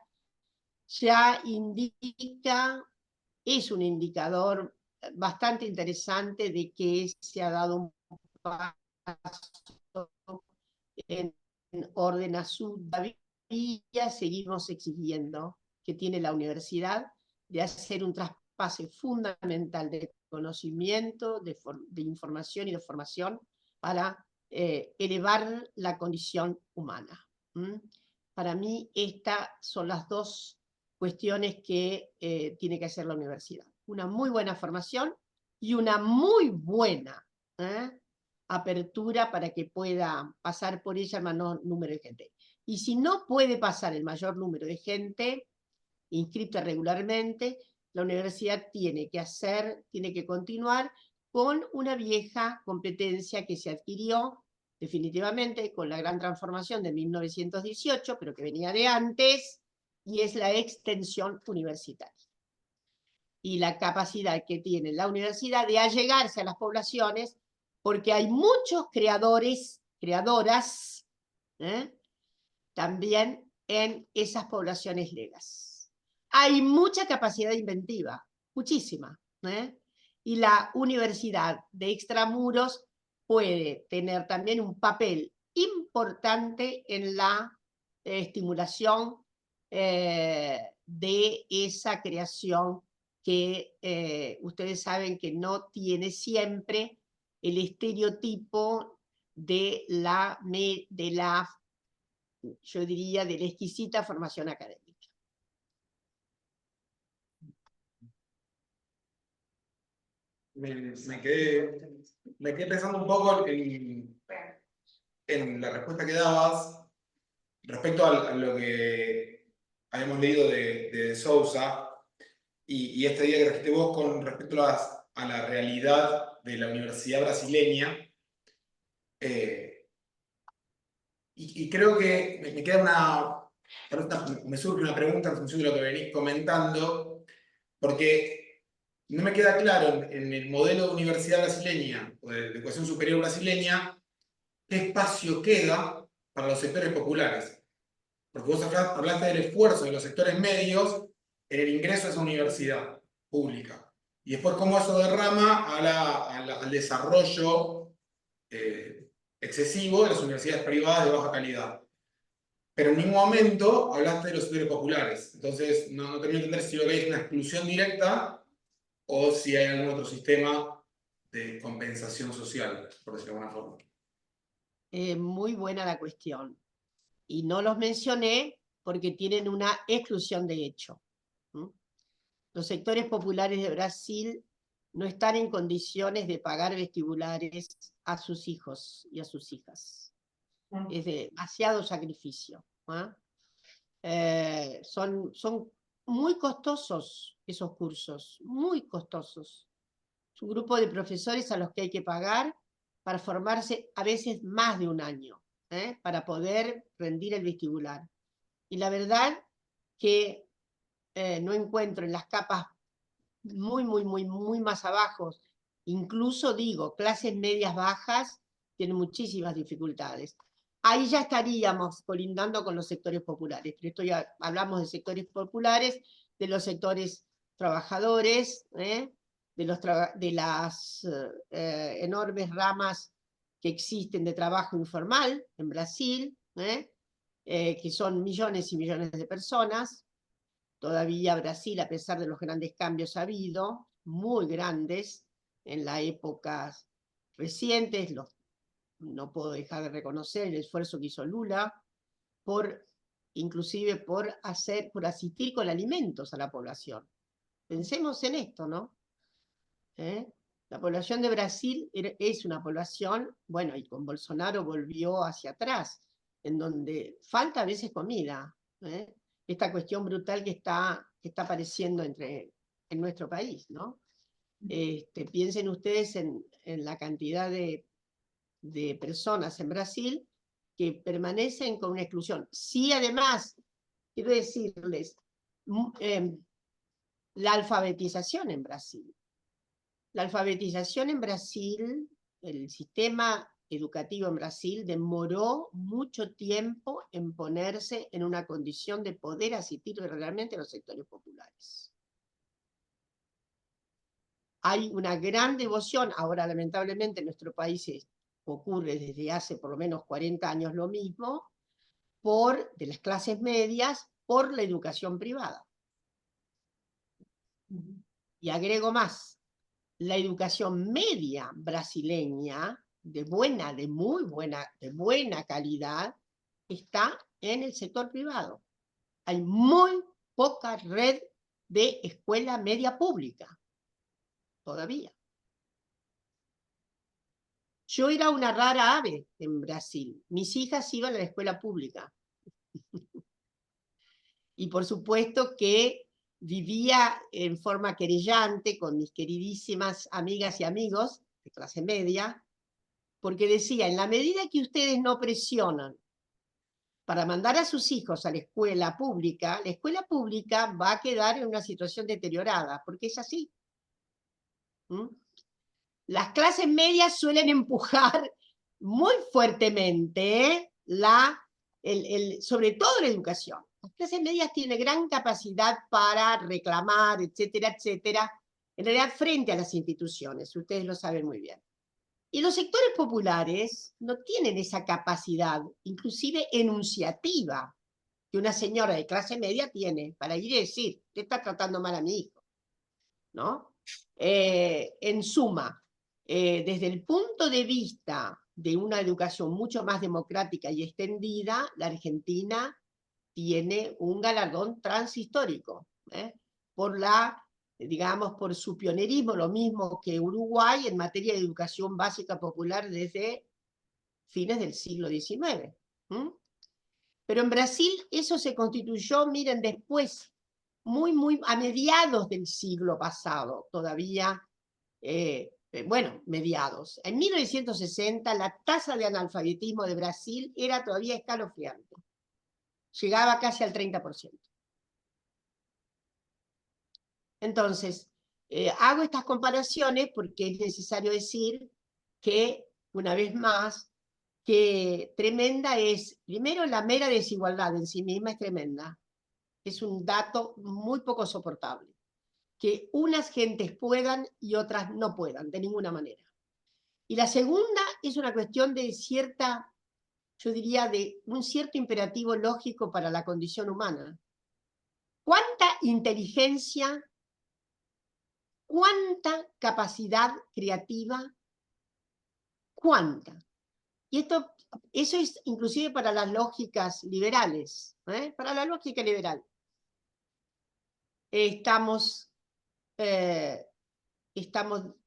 ya indica, es un indicador bastante interesante de que se ha dado un paso en orden a su vía. Seguimos exigiendo que tiene la universidad de hacer un traspase fundamental de conocimiento, de información y de formación para elevar la condición humana. Para mí estas son las dos cuestiones que tiene que hacer la universidad. Una muy buena formación y una muy buena apertura para que pueda pasar por ella el menor número de gente. Y si no puede pasar el mayor número de gente inscrita regularmente, la universidad tiene que continuar con una vieja competencia que se adquirió definitivamente con la gran transformación de 1918, pero que venía de antes, y es la extensión universitaria. Y la capacidad que tiene la universidad de allegarse a las poblaciones, porque hay muchos creadoras, también en esas poblaciones legas. Hay mucha capacidad inventiva, muchísima. Y la universidad de extramuros puede tener también un papel importante en la estimulación de esa creación que ustedes saben que no tiene siempre el estereotipo de la, yo diría, de la exquisita formación académica. Me quedé pensando un poco en la respuesta que dabas respecto a lo que habíamos leído de Sousa y esta idea que trajiste vos con respecto a la realidad de la universidad brasileña. Y creo que me queda me surge una pregunta en función de lo que venís comentando, porque no me queda claro en el modelo de universidad brasileña o de educación superior brasileña qué espacio queda para los sectores populares. Porque vos hablaste del esfuerzo de los sectores medios en el ingreso a esa universidad pública. Y después cómo eso derrama al desarrollo excesivo de las universidades privadas de baja calidad. Pero en ningún momento hablaste de los sectores populares. Entonces no termino de entender si lo que hay es una exclusión directa o si hay algún otro sistema de compensación social, por decirlo de alguna forma. Muy buena la cuestión. Y no los mencioné porque tienen una exclusión de hecho. Los sectores populares de Brasil no están en condiciones de pagar vestibulares a sus hijos y a sus hijas. Es demasiado sacrificio. Son muy costosos esos cursos, muy costosos. Es un grupo de profesores a los que hay que pagar para formarse a veces más de un año, para poder rendir el vestibular. Y la verdad que no encuentro en las capas muy más abajo, incluso digo, clases medias bajas tienen muchísimas dificultades. Ahí ya estaríamos colindando con los sectores populares, pero esto hablamos de sectores populares, de los sectores trabajadores, de las enormes ramas que existen de trabajo informal en Brasil, que son millones y millones de personas. Todavía Brasil, a pesar de los grandes cambios ha habido, muy grandes, en las épocas recientes, no puedo dejar de reconocer el esfuerzo que hizo Lula, inclusive por asistir con alimentos a la población. Pensemos en esto, ¿no? La población de Brasil es una población, bueno, y con Bolsonaro volvió hacia atrás, en donde falta a veces comida, esta cuestión brutal que está apareciendo en nuestro país, ¿no? Piensen ustedes en la cantidad de personas en Brasil que permanecen con una exclusión. Sí, además, quiero decirles, la alfabetización en Brasil. La alfabetización en Brasil, el sistema educativo en Brasil demoró mucho tiempo en ponerse en una condición de poder asistir realmente a los sectores populares. Hay una gran devoción, ahora lamentablemente en nuestro país ocurre desde hace por lo menos 40 años lo mismo, de las clases medias, por la educación privada. Y agrego más, la educación media brasileña, de muy buena calidad, está en el sector privado. Hay muy poca red de escuela media pública, todavía. Yo era una rara ave en Brasil. Mis hijas iban a la escuela pública. Y por supuesto que vivía en forma querellante con mis queridísimas amigas y amigos de clase media, porque decía, en la medida que ustedes no presionan para mandar a sus hijos a la escuela pública va a quedar en una situación deteriorada, porque es así. Las clases medias suelen empujar muy fuertemente sobre todo la educación. Las clases medias tienen gran capacidad para reclamar, etcétera, etcétera, en realidad frente a las instituciones, ustedes lo saben muy bien. Y los sectores populares no tienen esa capacidad, inclusive enunciativa, que una señora de clase media tiene para ir y decir, te está tratando mal a mi hijo, ¿no? En suma, desde el punto de vista de una educación mucho más democrática y extendida, la Argentina tiene un galardón transhistórico, por su pionerismo, lo mismo que Uruguay en materia de educación básica popular desde fines del siglo XIX. Pero en Brasil eso se constituyó, miren, después, muy a mediados del siglo pasado, todavía, mediados. En 1960 la tasa de analfabetismo de Brasil era todavía escalofriante. Llegaba casi al 30%. Entonces, hago estas comparaciones porque es necesario decir que, una vez más, que tremenda es, primero, la mera desigualdad en sí misma es tremenda. Es un dato muy poco soportable. Que unas gentes puedan y otras no puedan, de ninguna manera. Y la segunda es una cuestión de yo diría, de un cierto imperativo lógico para la condición humana. ¿Cuánta inteligencia, cuánta capacidad creativa, cuánta? Y eso es inclusive para las lógicas liberales, para la lógica liberal. Estamos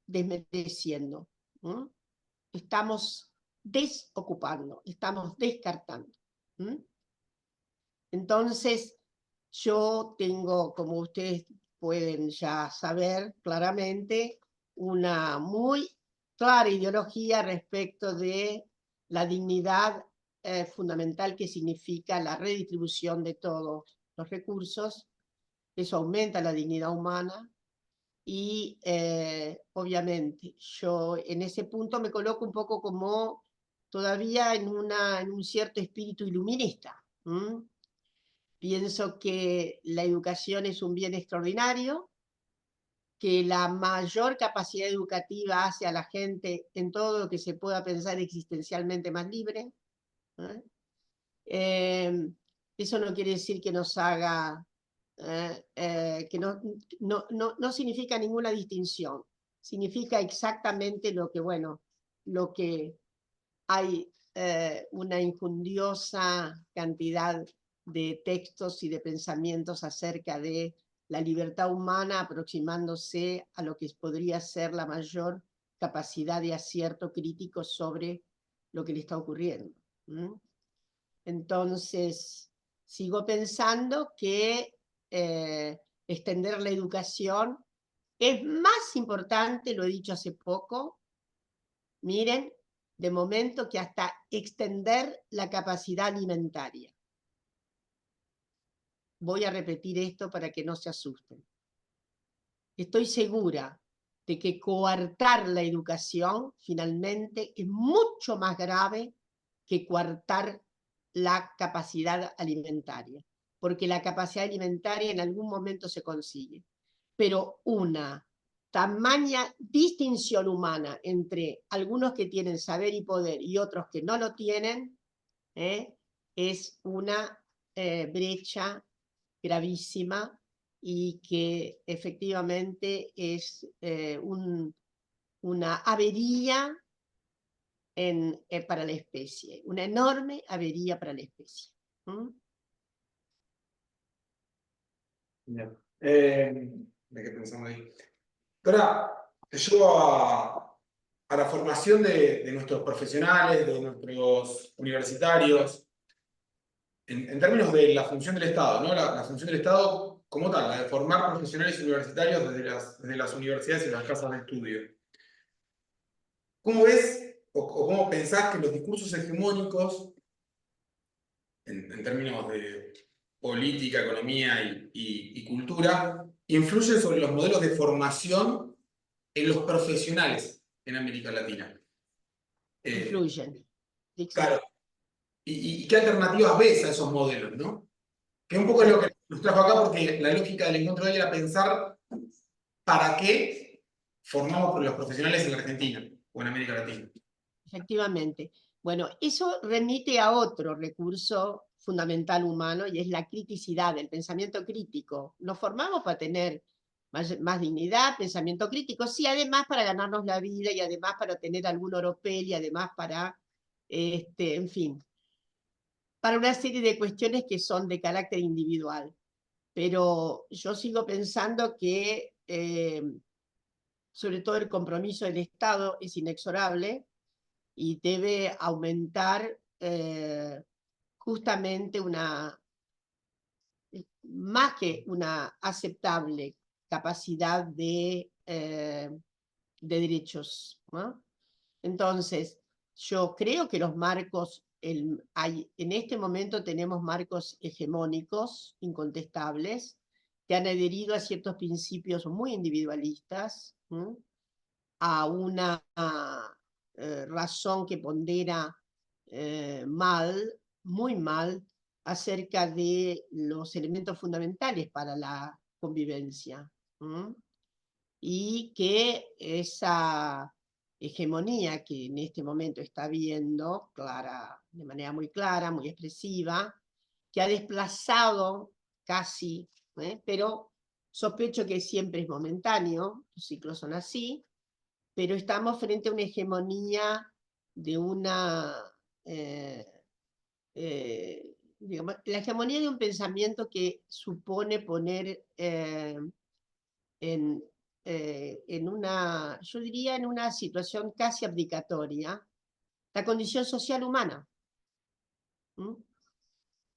desmereciendo, estamos desocupando, estamos descartando. Entonces, yo tengo, como ustedes pueden ya saber claramente, una muy clara ideología respecto de la dignidad fundamental que significa la redistribución de todos los recursos. Eso aumenta la dignidad humana y obviamente yo en ese punto me coloco un poco como todavía en un cierto espíritu iluminista. Pienso que la educación es un bien extraordinario, que la mayor capacidad educativa hace a la gente en todo lo que se pueda pensar existencialmente más libre. Eso no quiere decir que nos haga, que no significa ninguna distinción. Significa exactamente lo que, bueno, lo que hay una injundiosa cantidad de textos y de pensamientos acerca de la libertad humana aproximándose a lo que podría ser la mayor capacidad de acierto crítico sobre lo que le está ocurriendo. Entonces, sigo pensando que extender la educación es más importante, lo he dicho hace poco, miren, de momento, que hasta extender la capacidad alimentaria. Voy a repetir esto para que no se asusten. Estoy segura de que coartar la educación finalmente es mucho más grave que coartar la capacidad alimentaria, porque la capacidad alimentaria en algún momento se consigue, pero una tamaña distinción humana entre algunos que tienen saber y poder y otros que no lo tienen, es una brecha gravísima y que efectivamente es una avería para la especie, una enorme avería para la especie. Bien. ¿De qué pensamos ahí? Ahora, te llevo a la formación de nuestros profesionales, de nuestros universitarios, en términos de la función del Estado, ¿no? La función del Estado como tal, la de formar profesionales universitarios desde las universidades y las casas de estudio. ¿Cómo ves o cómo pensás que los discursos hegemónicos, en términos de política, economía y cultura, influyen sobre los modelos de formación en los profesionales en América Latina? Influyen. Claro. ¿Y qué alternativas ves a esos modelos, no? Que un poco es lo que nos trajo acá, porque la lógica del encuentro de hoy era pensar para qué formamos los profesionales en la Argentina o en América Latina. Efectivamente. Bueno, eso remite a otro recurso fundamental humano y es la criticidad, el pensamiento crítico. Nos formamos para tener más dignidad, pensamiento crítico, sí, además para ganarnos la vida y además para tener algún oropel y además para, en fin, para una serie de cuestiones que son de carácter individual. Pero yo sigo pensando que, sobre todo el compromiso del Estado es inexorable y debe aumentar justamente más que una aceptable capacidad de derechos, ¿no? Entonces, yo creo que los marcos, en este momento tenemos marcos hegemónicos, incontestables, que han adherido a ciertos principios muy individualistas, ¿no? A una razón que pondera muy mal, acerca de los elementos fundamentales para la convivencia. Y que esa hegemonía que en este momento está viendo de manera muy clara, muy expresiva, que ha desplazado casi, pero sospecho que siempre es momentáneo, los ciclos son así, pero estamos frente a una hegemonía de digamos, la hegemonía de un pensamiento que supone poner en una, yo diría, en una situación casi abdicatoria, la condición social humana.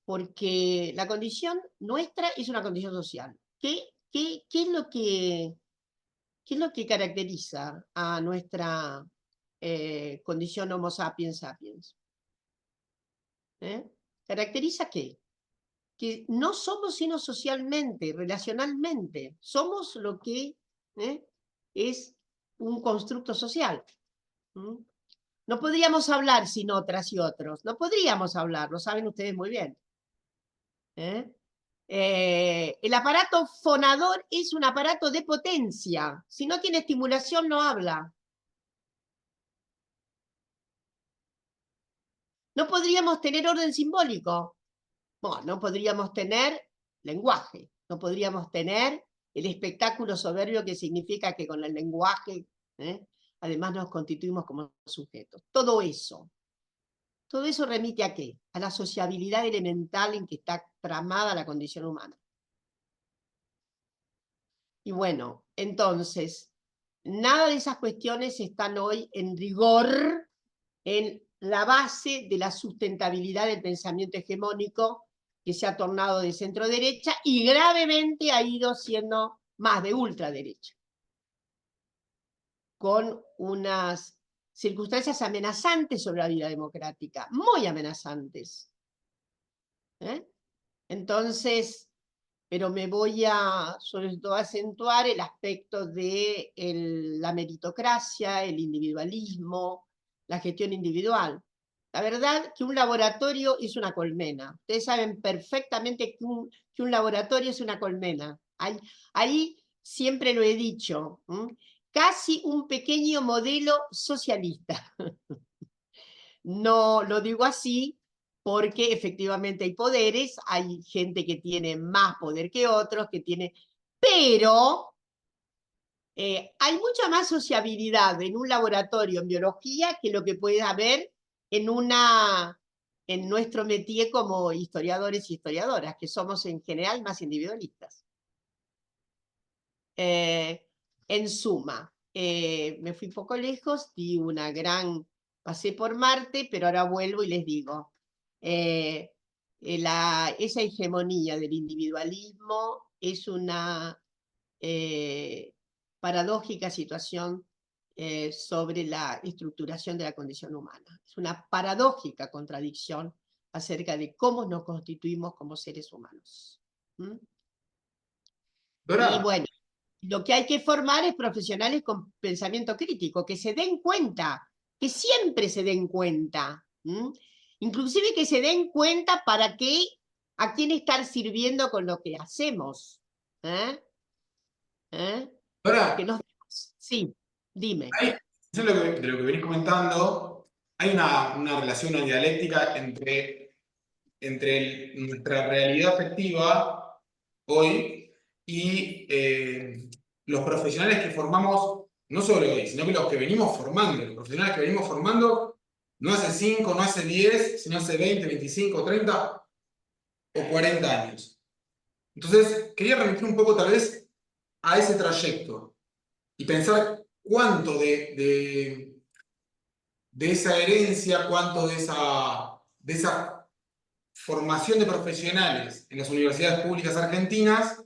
Porque la condición nuestra es una condición social. ¿Qué es lo que caracteriza a nuestra condición Homo sapiens sapiens? ¿Caracteriza qué? Que no somos sino socialmente, relacionalmente. Somos lo que es un constructo social. No podríamos hablar sin otras y otros. No podríamos hablar, lo saben ustedes muy bien. El aparato fonador es un aparato de potencia. Si no tiene estimulación, no habla. No podríamos tener orden simbólico. Bueno, no podríamos tener lenguaje. No podríamos tener el espectáculo soberbio que significa que con el lenguaje, además nos constituimos como sujetos. Todo eso remite ¿a qué? A la sociabilidad elemental en que está tramada la condición humana. Y bueno, entonces, nada de esas cuestiones están hoy en rigor en la base de la sustentabilidad del pensamiento hegemónico que se ha tornado de centro derecha y gravemente ha ido siendo más de ultraderecha, con unas circunstancias amenazantes sobre la vida democrática, muy amenazantes. Entonces, pero me voy a, sobre todo, acentuar el aspecto de la meritocracia, el individualismo, la gestión individual. La verdad que un laboratorio es una colmena. Ustedes saben perfectamente que un laboratorio es una colmena. Ahí siempre lo he dicho, casi un pequeño modelo socialista. No lo digo así porque efectivamente hay poderes, hay gente que tiene más poder que otros, pero hay mucha más sociabilidad en un laboratorio en biología que lo que puede haber en nuestro métier como historiadores y historiadoras, que somos en general más individualistas. En suma, me fui poco lejos, pasé por Marte, pero ahora vuelvo y les digo, esa hegemonía del individualismo es una paradójica situación sobre la estructuración de la condición humana. Es una paradójica contradicción acerca de cómo nos constituimos como seres humanos. Y bueno, lo que hay que formar es profesionales con pensamiento crítico, que se den cuenta, que siempre se den cuenta, inclusive que se den cuenta a quién estar sirviendo con lo que hacemos. Dora, Sí, dime. de lo que venís comentando, hay una relación, una dialéctica entre nuestra realidad afectiva hoy y los profesionales que formamos, no solo hoy, sino que los que venimos formando, los profesionales que venimos formando, no hace 5, no hace 10, sino hace 20, 25, 30 o 40 años. Entonces, quería remitir un poco tal vez a ese trayecto y pensar cuánto de esa herencia, cuánto de esa formación de profesionales en las universidades públicas argentinas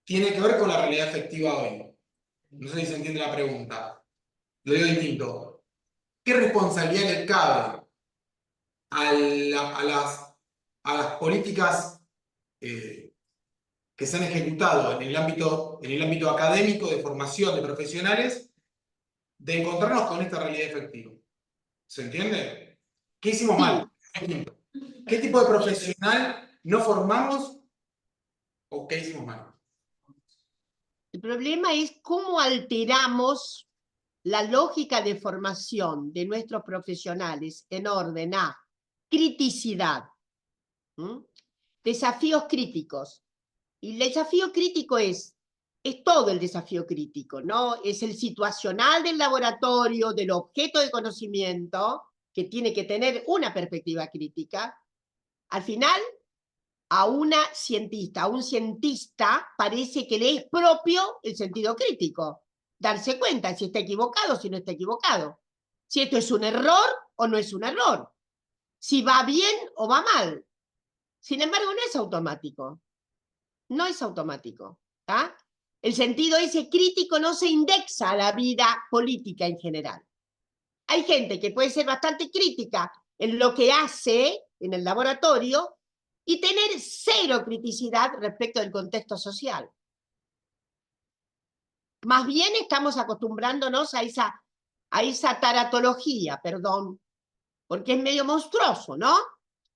tiene que ver con la realidad efectiva hoy. No sé si se entiende la pregunta. Lo digo distinto. ¿Qué responsabilidad le cabe a las políticas que se han ejecutado en el ámbito académico de formación de profesionales de encontrarnos con esta realidad efectiva? ¿Se entiende? ¿Qué hicimos mal? ¿Qué tipo de profesional no formamos o qué hicimos mal? El problema es cómo alteramos la lógica de formación de nuestros profesionales en orden a criticidad, desafíos críticos. Y el desafío crítico es todo el desafío crítico, ¿no? Es el situacional del laboratorio, del objeto de conocimiento, que tiene que tener una perspectiva crítica. Al final, a un cientista parece que le es propio el sentido crítico, darse cuenta si está equivocado o si no está equivocado, si esto es un error o no es un error, si va bien o va mal. Sin embargo, no es automático. No es automático. El sentido ese crítico no se indexa a la vida política en general. Hay gente que puede ser bastante crítica en lo que hace en el laboratorio y tener cero criticidad respecto del contexto social. Más bien estamos acostumbrándonos a esa taratología, perdón, porque es medio monstruoso, ¿no?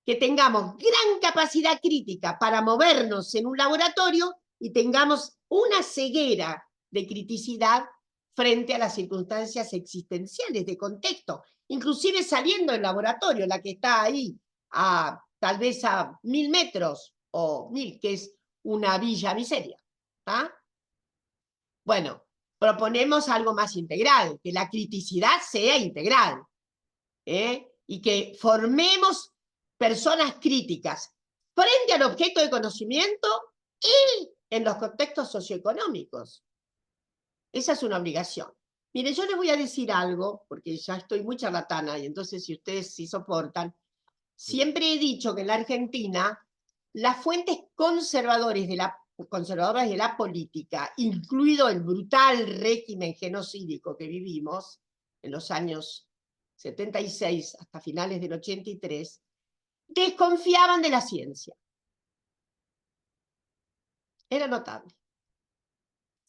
que tengamos gran capacidad crítica para movernos en un laboratorio y tengamos una ceguera de criticidad frente a las circunstancias existenciales de contexto, inclusive saliendo del laboratorio, la que está ahí, tal vez a 1000 metros o 1000, que es una villa miseria. ¿Tá? Bueno, proponemos algo más integral, que la criticidad sea integral, y que formemos personas críticas frente al objeto de conocimiento y en los contextos socioeconómicos. Esa es una obligación. Miren, yo les voy a decir algo, porque ya estoy muy charlatana, y entonces si ustedes sí soportan, siempre he dicho que en la Argentina las fuentes conservadoras de la política, incluido el brutal régimen genocídico que vivimos en los años 76 hasta finales del 83, desconfiaban de la ciencia. Era notable.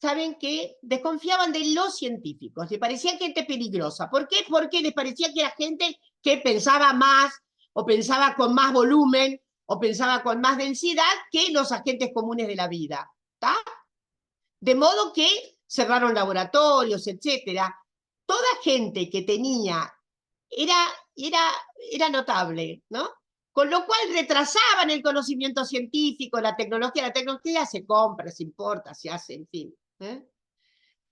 ¿Saben qué? Desconfiaban de los científicos, les parecía gente peligrosa. ¿Por qué? Porque les parecía que era gente que pensaba más, o pensaba con más volumen, o pensaba con más densidad que los agentes comunes de la vida. ¿Tá? De modo que cerraron laboratorios, etc. Toda gente que tenía, era notable, ¿no? Con lo cual retrasaban el conocimiento científico, la tecnología se compra, se importa, se hace, en fin.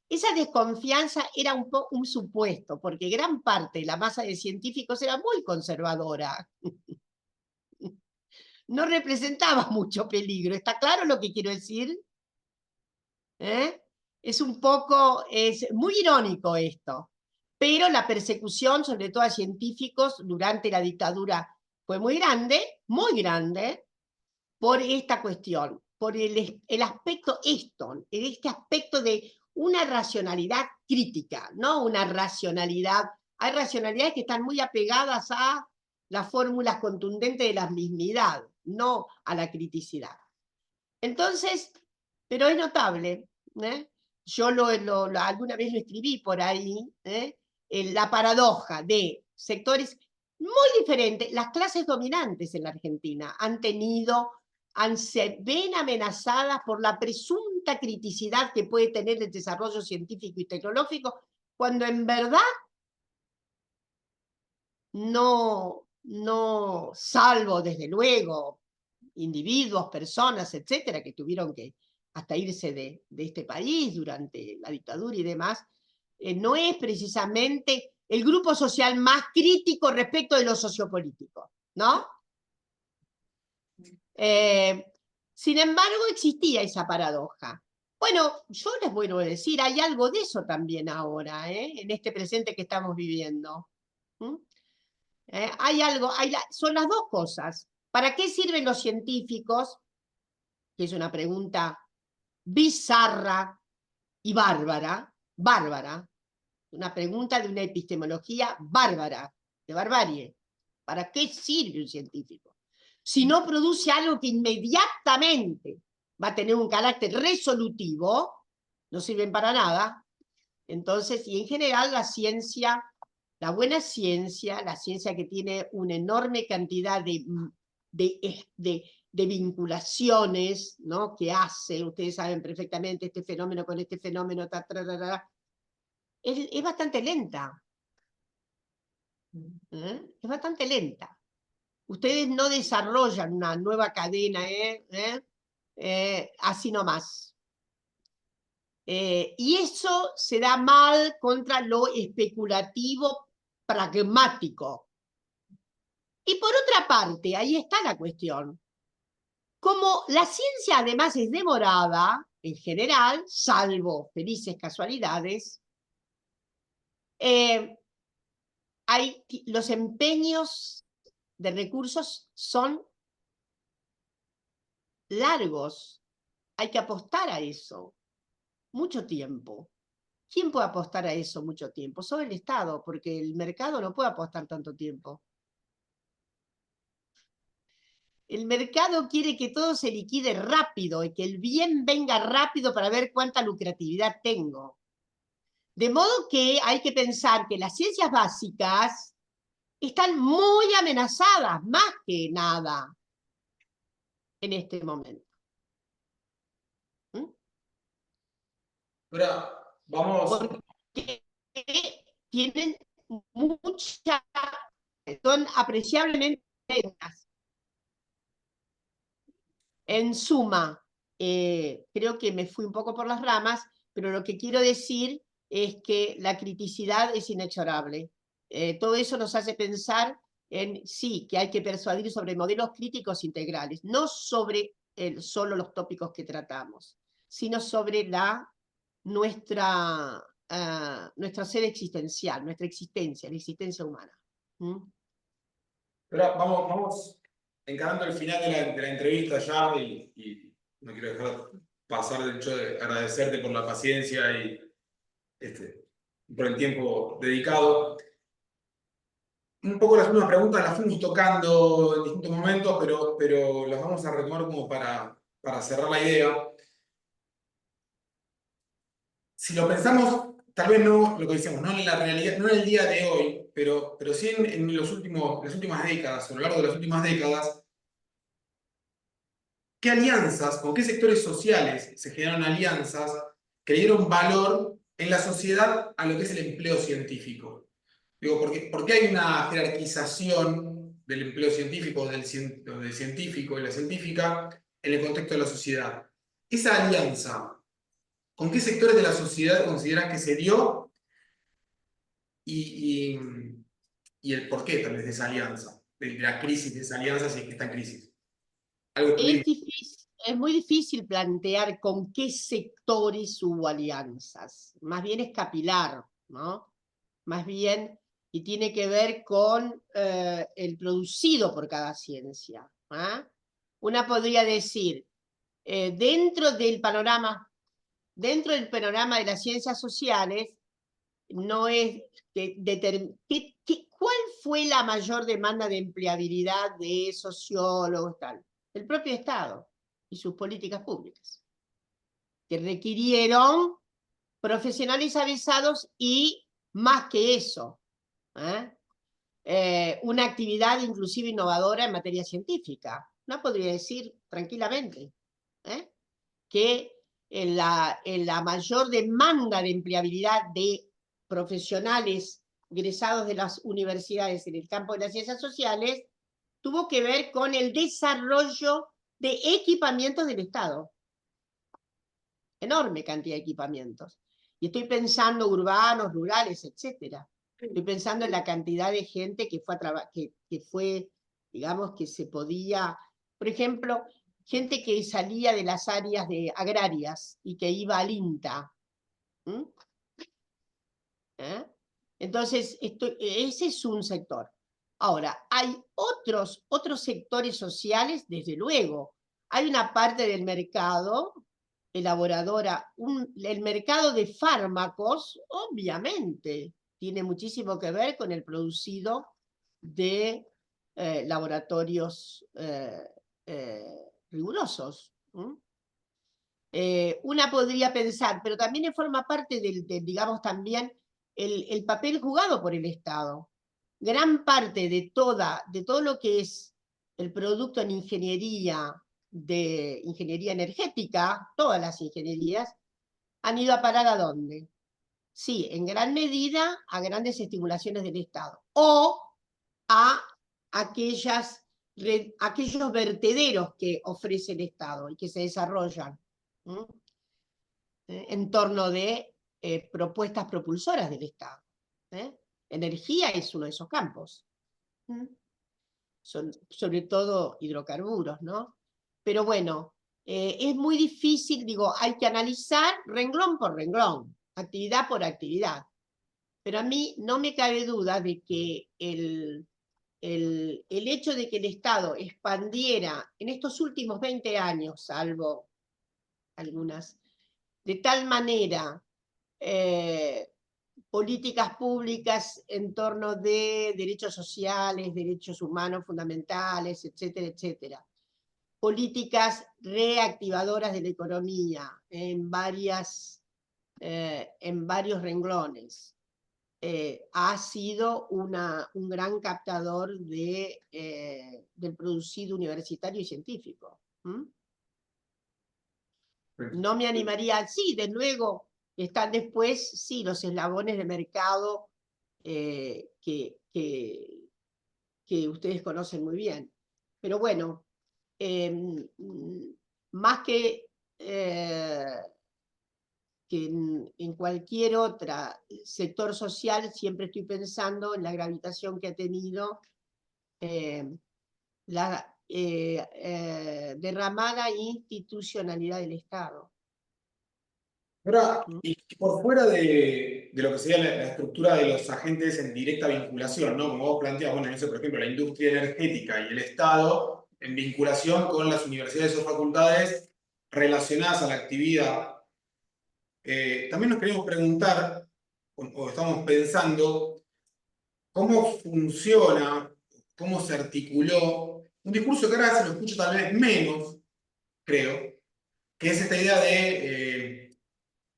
Esa desconfianza era un supuesto, porque gran parte de la masa de científicos era muy conservadora. No representaba mucho peligro. ¿Está claro lo que quiero decir? Es muy irónico esto. Pero la persecución, sobre todo a científicos, durante la dictadura fue muy grande, por esta cuestión, por el aspecto este aspecto de una racionalidad crítica, no una racionalidad. Hay racionalidades que están muy apegadas a las fórmulas contundentes de la mismidad, no a la criticidad. Entonces, pero es notable, yo alguna vez lo escribí por ahí, la paradoja de sectores muy diferentes. Las clases dominantes en la Argentina se ven amenazadas por la presunta criticidad que puede tener el desarrollo científico y tecnológico, cuando en verdad no, salvo desde luego individuos, personas, etcétera, que tuvieron que hasta irse de este país durante la dictadura y demás, no es precisamente el grupo social más crítico respecto de lo sociopolítico, ¿no? Sin embargo, existía esa paradoja. Bueno, yo les vuelvo a decir, hay algo de eso también ahora, en este presente que estamos viviendo. Hay algo, son las dos cosas. ¿Para qué sirven los científicos? Que es una pregunta bizarra y bárbara, una pregunta de una epistemología bárbara, de barbarie. ¿Para qué sirve un científico? Si no produce algo que inmediatamente va a tener un carácter resolutivo, no sirven para nada. Entonces, y en general la ciencia, la buena ciencia, la ciencia que tiene una enorme cantidad de vinculaciones, ¿no? Que hace, ustedes saben perfectamente, este fenómeno con este fenómeno, es bastante lenta. Es bastante lenta. Ustedes no desarrollan una nueva cadena así nomás. Y eso se da mal contra lo especulativo pragmático. Y por otra parte, ahí está la cuestión. Como la ciencia además es demorada, en general, salvo felices casualidades, los empeños de recursos son largos. Hay que apostar a eso mucho tiempo. ¿Quién puede apostar a eso mucho tiempo? Solo el Estado, porque el mercado no puede apostar tanto tiempo. El mercado quiere que todo se liquide rápido y que el bien venga rápido para ver cuánta lucratividad tengo. De modo que hay que pensar que las ciencias básicas están muy amenazadas, más que nada, en este momento. ¿Mm? Ahora, vamos. Porque tienen mucha, son apreciablemente lentas. En suma, creo que me fui un poco por las ramas, pero lo que quiero decir es que la criticidad es inexorable. Todo eso nos hace pensar en, sí, que hay que persuadir sobre modelos críticos integrales, no sobre solo los tópicos que tratamos, sino sobre nuestra sede existencial, nuestra existencia, la existencia humana. ¿Mm? Ahora, vamos encarando el final de la entrevista ya y no quiero dejar pasar del hecho de agradecerte por la paciencia y por el tiempo dedicado. Un poco las mismas preguntas las fuimos tocando en distintos momentos, pero las vamos a retomar como para cerrar la idea. Si lo pensamos, tal vez no lo que decíamos, no en la realidad, no en el día de hoy, pero sí en las últimas décadas, a lo largo de las últimas décadas, ¿qué alianzas, con qué sectores sociales se generaron alianzas que le dieron valor en la sociedad a lo que es el empleo científico? Digo, porque hay una jerarquización del empleo científico, del científico y la científica en el contexto de la sociedad. Esa alianza, ¿con qué sectores de la sociedad consideras que se dio y, y, y el porqué tal vez de esa alianza, de la crisis de esa alianza, si es que está en crisis? Algo Es difícil, es muy difícil plantear con qué sectores hubo alianzas. Más bien es capilar, ¿no? Más bien, y tiene que ver con el producido por cada ciencia. ¿Ah? Una podría decir, dentro del panorama de las ciencias sociales, no es ¿cuál fue la mayor demanda de empleabilidad de sociólogos tal? El propio Estado y sus políticas públicas, que requirieron profesionales avisados y, más que eso, una actividad inclusive innovadora en materia científica. No podría decir tranquilamente que en la mayor demanda de empleabilidad de profesionales egresados de las universidades en el campo de las ciencias sociales tuvo que ver con el desarrollo de equipamientos del Estado. Enorme cantidad de equipamientos. Y estoy pensando urbanos, rurales, etc. Estoy pensando en la cantidad de gente que fue, digamos, que se podía, por ejemplo, gente que salía de las áreas agrarias y que iba al INTA. ¿Mm? Entonces, ese es un sector. Ahora, hay otros sectores sociales, desde luego. Hay una parte del mercado elaboradora, el mercado de fármacos, obviamente, tiene muchísimo que ver con el producido de laboratorios rigurosos. Una podría pensar, pero también forma parte digamos, también el papel jugado por el Estado. Gran parte de todo lo que es el producto en ingeniería, de ingeniería energética, todas las ingenierías, han ido a parar ¿a dónde? Sí, en gran medida a grandes estimulaciones del Estado, o a aquellos vertederos que ofrece el Estado y que se desarrollan en torno de propuestas propulsoras del Estado. Energía es uno de esos campos. Son sobre todo hidrocarburos, ¿no? Pero bueno, es muy difícil, digo, hay que analizar renglón por renglón, actividad por actividad. Pero a mí no me cabe duda de que el hecho de que el Estado expandiera en estos últimos 20 años, salvo algunas, de tal manera políticas públicas en torno de derechos sociales, derechos humanos fundamentales, etcétera, etcétera. Políticas reactivadoras de la economía en varios renglones. ha sido un gran captador del producido universitario y científico. ¿Mm? No me animaría, sí, de luego, están después, sí, los eslabones de mercado que ustedes conocen muy bien. Pero bueno, más que en cualquier otro sector social, siempre estoy pensando en la gravitación que ha tenido la derramada institucionalidad del Estado. Ahora, y por fuera de lo que sería la estructura de los agentes en directa vinculación, ¿no? Como vos planteás, bueno, eso, por ejemplo, la industria energética y el Estado en vinculación con las universidades o facultades relacionadas a la actividad. También nos queremos preguntar, o estamos pensando, cómo funciona, cómo se articuló un discurso que ahora se lo escucho tal vez menos, creo, que es esta idea de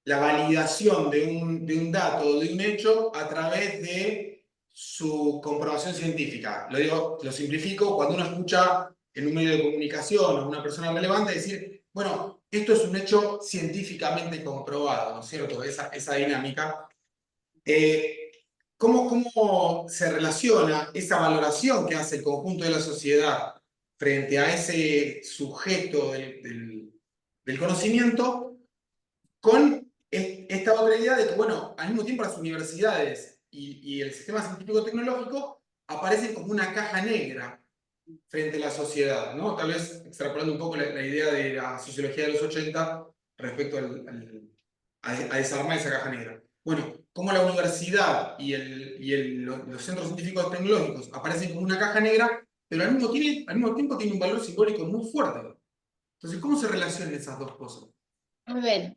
la validación de un dato, de un hecho, a través de su comprobación científica. Lo digo, lo simplifico, cuando uno escucha en un medio de comunicación o a una persona relevante decir, bueno, esto es un hecho científicamente comprobado, ¿no es cierto? Esa dinámica. ¿Cómo se relaciona esa valoración que hace el conjunto de la sociedad frente a ese sujeto del conocimiento con esta otra idea de que, bueno, al mismo tiempo las universidades y el sistema científico-tecnológico aparecen como una caja negra frente a la sociedad, ¿no? Tal vez extrapolando un poco la idea de la sociología de los 80 respecto a desarmar esa caja negra. Bueno, como la universidad y los centros científicos tecnológicos aparecen como una caja negra, pero al mismo tiempo tienen un valor simbólico muy fuerte. Entonces, ¿cómo se relacionan esas dos cosas? A ver,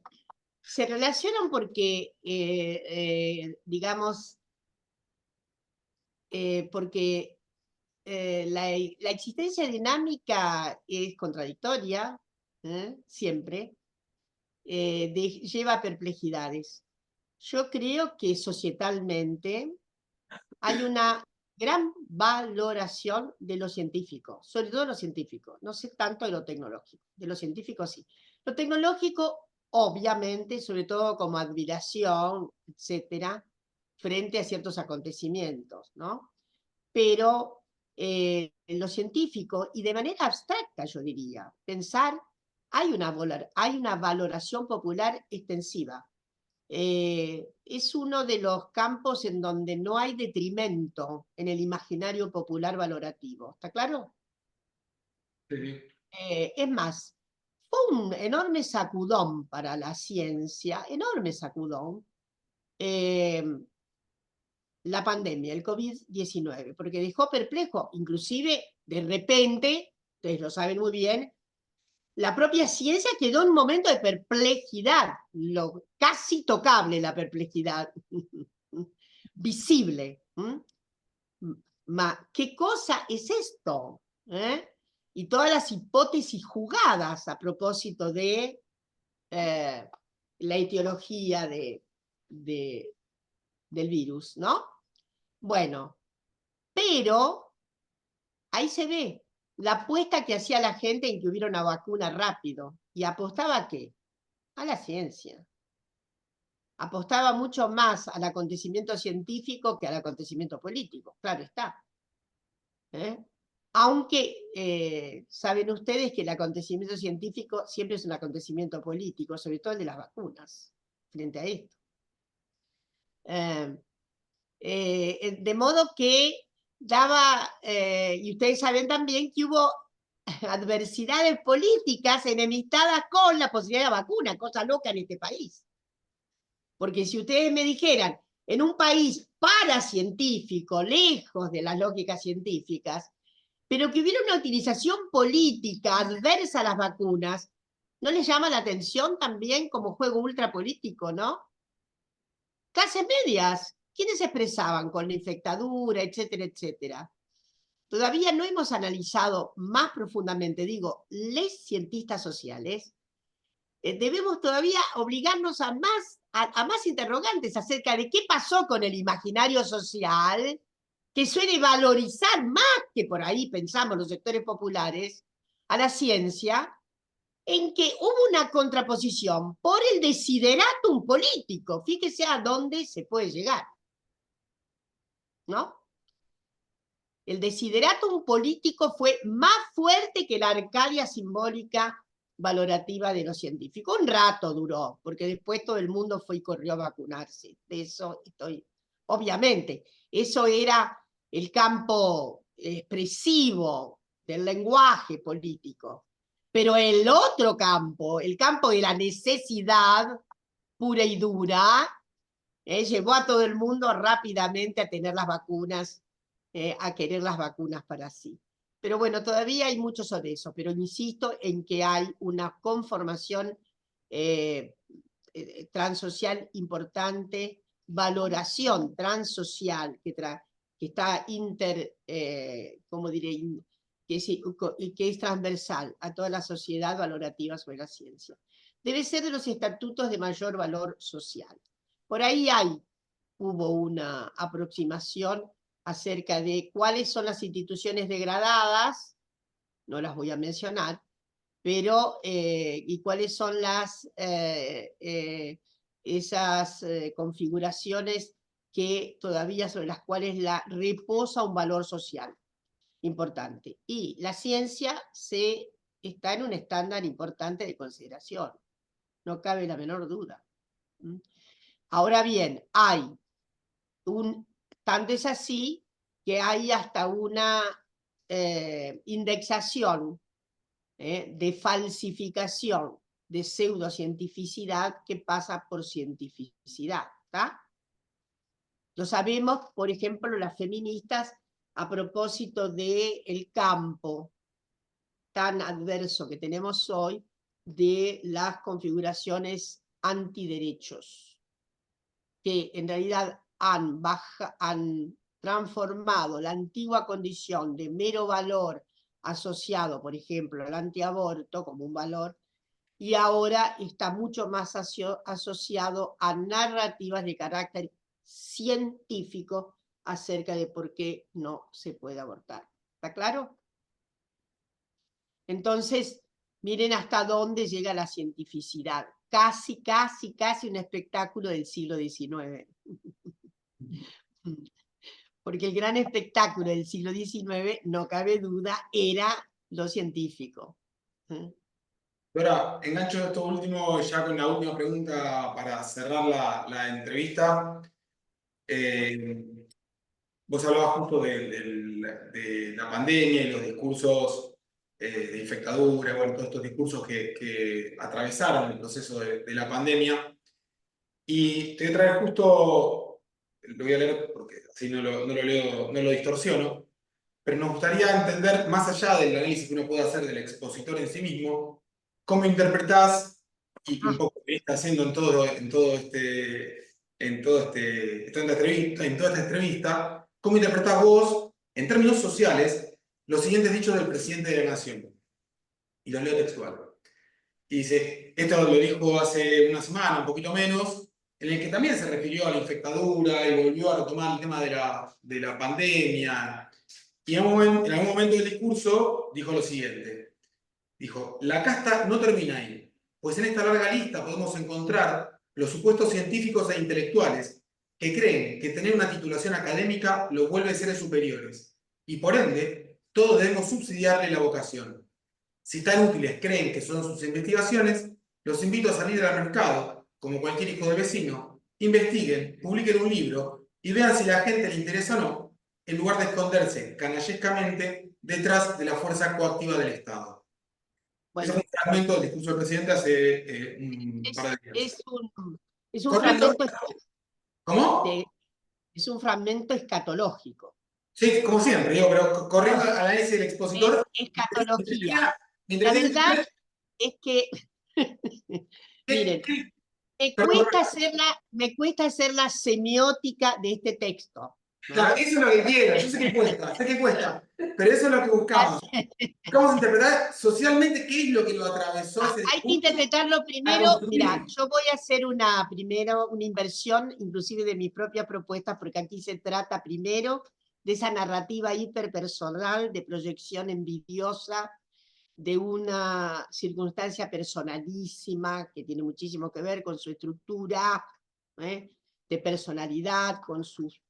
se relacionan porque, digamos, porque la existencia dinámica es contradictoria, siempre, lleva a perplejidades. Yo creo que societalmente hay una gran valoración de lo científico, sobre todo lo científico, no sé tanto de lo tecnológico, de lo científico sí. Lo tecnológico, obviamente, sobre todo como admiración, etcétera, frente a ciertos acontecimientos, ¿no? Pero lo científico, y de manera abstracta, yo diría, pensar, hay una valoración popular extensiva. Es uno de los campos en donde no hay detrimento en el imaginario popular valorativo. ¿Está claro? Sí. Es más, fue un enorme sacudón para la ciencia, enorme sacudón, la pandemia, el COVID-19, porque dejó perplejo, inclusive de repente, ustedes lo saben muy bien, la propia ciencia quedó en un momento de perplejidad, casi tocable la perplejidad, visible. ¿Qué cosa es esto? Y todas las hipótesis jugadas a propósito de la etiología del virus, ¿no? Bueno, pero ahí se ve la apuesta que hacía la gente en que hubiera una vacuna rápido. ¿Y apostaba a qué? A la ciencia. Apostaba mucho más al acontecimiento científico que al acontecimiento político, claro está. Aunque saben ustedes que el acontecimiento científico siempre es un acontecimiento político, sobre todo el de las vacunas, frente a esto. De modo que y ustedes saben también que hubo adversidades políticas enemistadas con la posibilidad de la vacuna, cosa loca en este país. Porque si ustedes me dijeran, en un país paracientífico, lejos de las lógicas científicas, pero que hubiera una utilización política adversa a las vacunas, ¿no les llama la atención también como juego ultrapolítico, no? Clases medias, ¿quiénes se expresaban con la infectadura, etcétera, etcétera? Todavía no hemos analizado más profundamente, digo, les cientistas sociales, debemos todavía obligarnos a más interrogantes acerca de qué pasó con el imaginario social, que suele valorizar más que por ahí pensamos los sectores populares a la ciencia, en que hubo una contraposición por el desideratum político. Fíjese a dónde se puede llegar, ¿no? El desideratum político fue más fuerte que la arcadia simbólica valorativa de los científicos. Un rato duró, porque después todo el mundo fue y corrió a vacunarse. De eso estoy... Obviamente, eso era el campo expresivo del lenguaje político. Pero el otro campo, el campo de la necesidad pura y dura, llevó a todo el mundo rápidamente a tener las vacunas, a querer las vacunas para sí. Pero bueno, todavía hay mucho sobre eso, pero insisto en que hay una conformación transsocial importante, valoración transsocial que está ¿cómo diré? Que es transversal a toda la sociedad valorativa sobre la ciencia. Debe ser de los estatutos de mayor valor social. Por ahí hubo una aproximación acerca de cuáles son las instituciones degradadas, no las voy a mencionar, pero y cuáles son esas configuraciones que todavía sobre las cuales reposa un valor social importante. Y la ciencia está en un estándar importante de consideración, no cabe la menor duda. Ahora bien, tanto es así que hay hasta una indexación de falsificación de pseudocientificidad que pasa por cientificidad. ¿Tá? Lo sabemos, por ejemplo, las feministas a propósito del campo tan adverso que tenemos hoy de las configuraciones antiderechos, que en realidad han transformado la antigua condición de mero valor asociado, por ejemplo, al antiaborto como un valor, y ahora está mucho más asociado a narrativas de carácter científico acerca de por qué no se puede abortar. ¿Está claro? Entonces, miren hasta dónde llega la cientificidad. Casi un espectáculo del siglo XIX. Porque el gran espectáculo del siglo XIX, no cabe duda, era lo científico. Ahora, engancho esto último, ya con la última pregunta para cerrar la entrevista. Vos hablabas justo de la pandemia y los discursos de infectadura, bueno, todos estos discursos que atravesaron el proceso de la pandemia. Y te voy a traer justo, lo voy a leer porque así no lo leo, no lo distorsiono, pero nos gustaría entender, más allá del análisis que uno puede hacer del expositor en sí mismo, cómo interpretás, y un poco que está haciendo en toda esta entrevista, cómo interpretás vos, en términos sociales, los siguientes dichos del presidente de la Nación. Y los leo textual. Y dice, esto lo dijo hace una semana, un poquito menos, en el que también se refirió a la infectadura y volvió a retomar el tema de la pandemia. Y en algún momento del discurso dijo lo siguiente. Dijo, la casta no termina ahí, pues en esta larga lista podemos encontrar los supuestos científicos e intelectuales que creen que tener una titulación académica los vuelve seres superiores, y por ende, todos debemos subsidiarle la vocación. Si tan útiles creen que son sus investigaciones, los invito a salir al mercado, como cualquier hijo del vecino, investiguen, publiquen un libro y vean si a la gente le interesa o no, en lugar de esconderse canallescamente detrás de la fuerza coactiva del Estado. Bueno, ese es un fragmento del discurso del presidente hace un par de días. Es un fragmento. ¿Cómo? Es un fragmento escatológico. Sí, como siempre, digo, pero corriendo al análisis del expositor. Escatología. La verdad es que, miren, me cuesta hacer la semiótica de este texto. ¿no? Claro, eso es lo que quiero, yo sé que cuesta, pero eso es lo que buscamos. Buscamos interpretar socialmente qué es lo que lo atravesó ese Hay que discurso interpretarlo a primero. Mira, construir. yo voy a hacer primero una inversión, inclusive de mi propia propuesta, porque aquí se trata primero de esa narrativa hiperpersonal, de proyección envidiosa, de una circunstancia personalísima que tiene muchísimo que ver con su estructura, de personalidad, con sus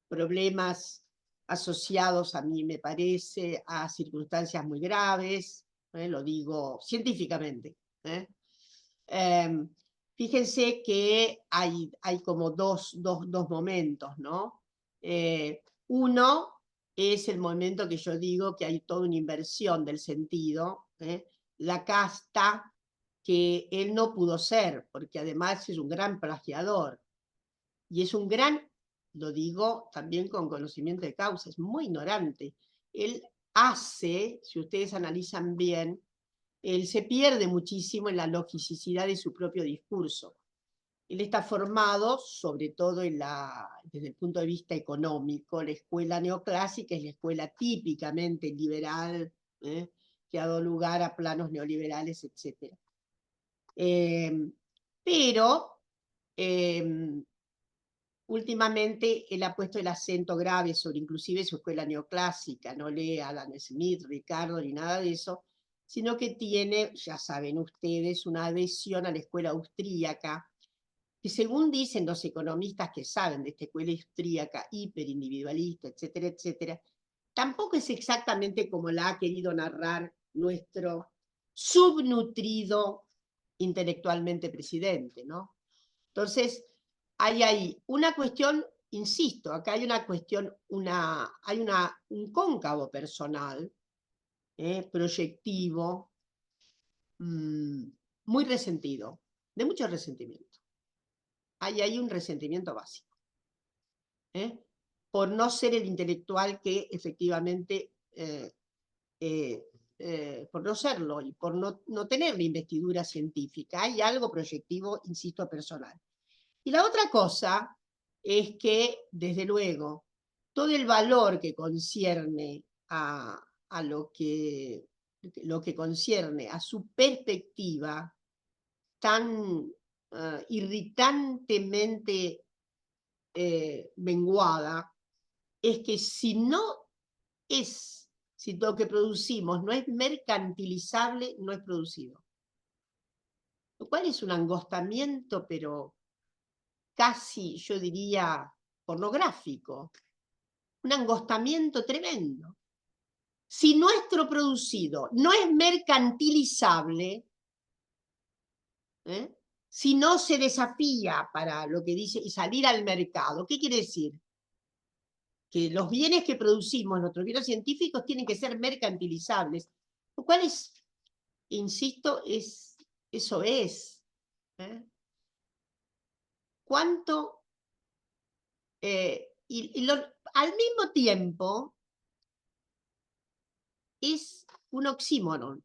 problemas asociados, a mí me parece, a circunstancias muy graves, lo digo científicamente. Fíjense que hay como dos momentos, ¿no? Uno es el momento que yo digo que hay toda una inversión del sentido, la casta que él no pudo ser, porque además es un gran plagiador, y es un gran, lo digo también con conocimiento de causa, es muy ignorante. Él hace, si ustedes analizan bien, él se pierde muchísimo en la logicidad de su propio discurso. Él está formado, sobre todo desde el punto de vista económico, la escuela neoclásica es la escuela típicamente liberal, que ha dado lugar a planos neoliberales, etc. Pero últimamente él ha puesto el acento grave sobre inclusive su escuela neoclásica, no lee a Adam Smith, Ricardo, ni nada de eso, sino que tiene, ya saben ustedes, una adhesión a la escuela austríaca, que según dicen los economistas que saben de esta escuela austríaca, hiperindividualista, etcétera, etcétera, tampoco es exactamente como la ha querido narrar nuestro subnutrido intelectualmente presidente, ¿no? Entonces, hay ahí una cuestión, insisto, acá hay una cuestión, hay un cóncavo personal, proyectivo, muy resentido, de mucho resentimiento. Hay ahí un resentimiento básico, por no ser el intelectual que efectivamente, por no serlo y por no tener la investidura científica. Hay algo proyectivo, insisto, personal. Y la otra cosa es que, desde luego, todo el valor que concierne a lo que concierne a su perspectiva tan irritantemente menguada, es que si lo que producimos no es mercantilizable, no es producido. Lo cual es un angostamiento, pero casi, yo diría, pornográfico. Un angostamiento tremendo. Si nuestro producido no es mercantilizable, si no se desafía para lo que dice y salir al mercado, ¿qué quiere decir? Que los bienes que producimos, nuestros bienes científicos, tienen que ser mercantilizables, lo cual es, insisto, eso es. ¿Cuánto? Al mismo tiempo, es un oxímoron,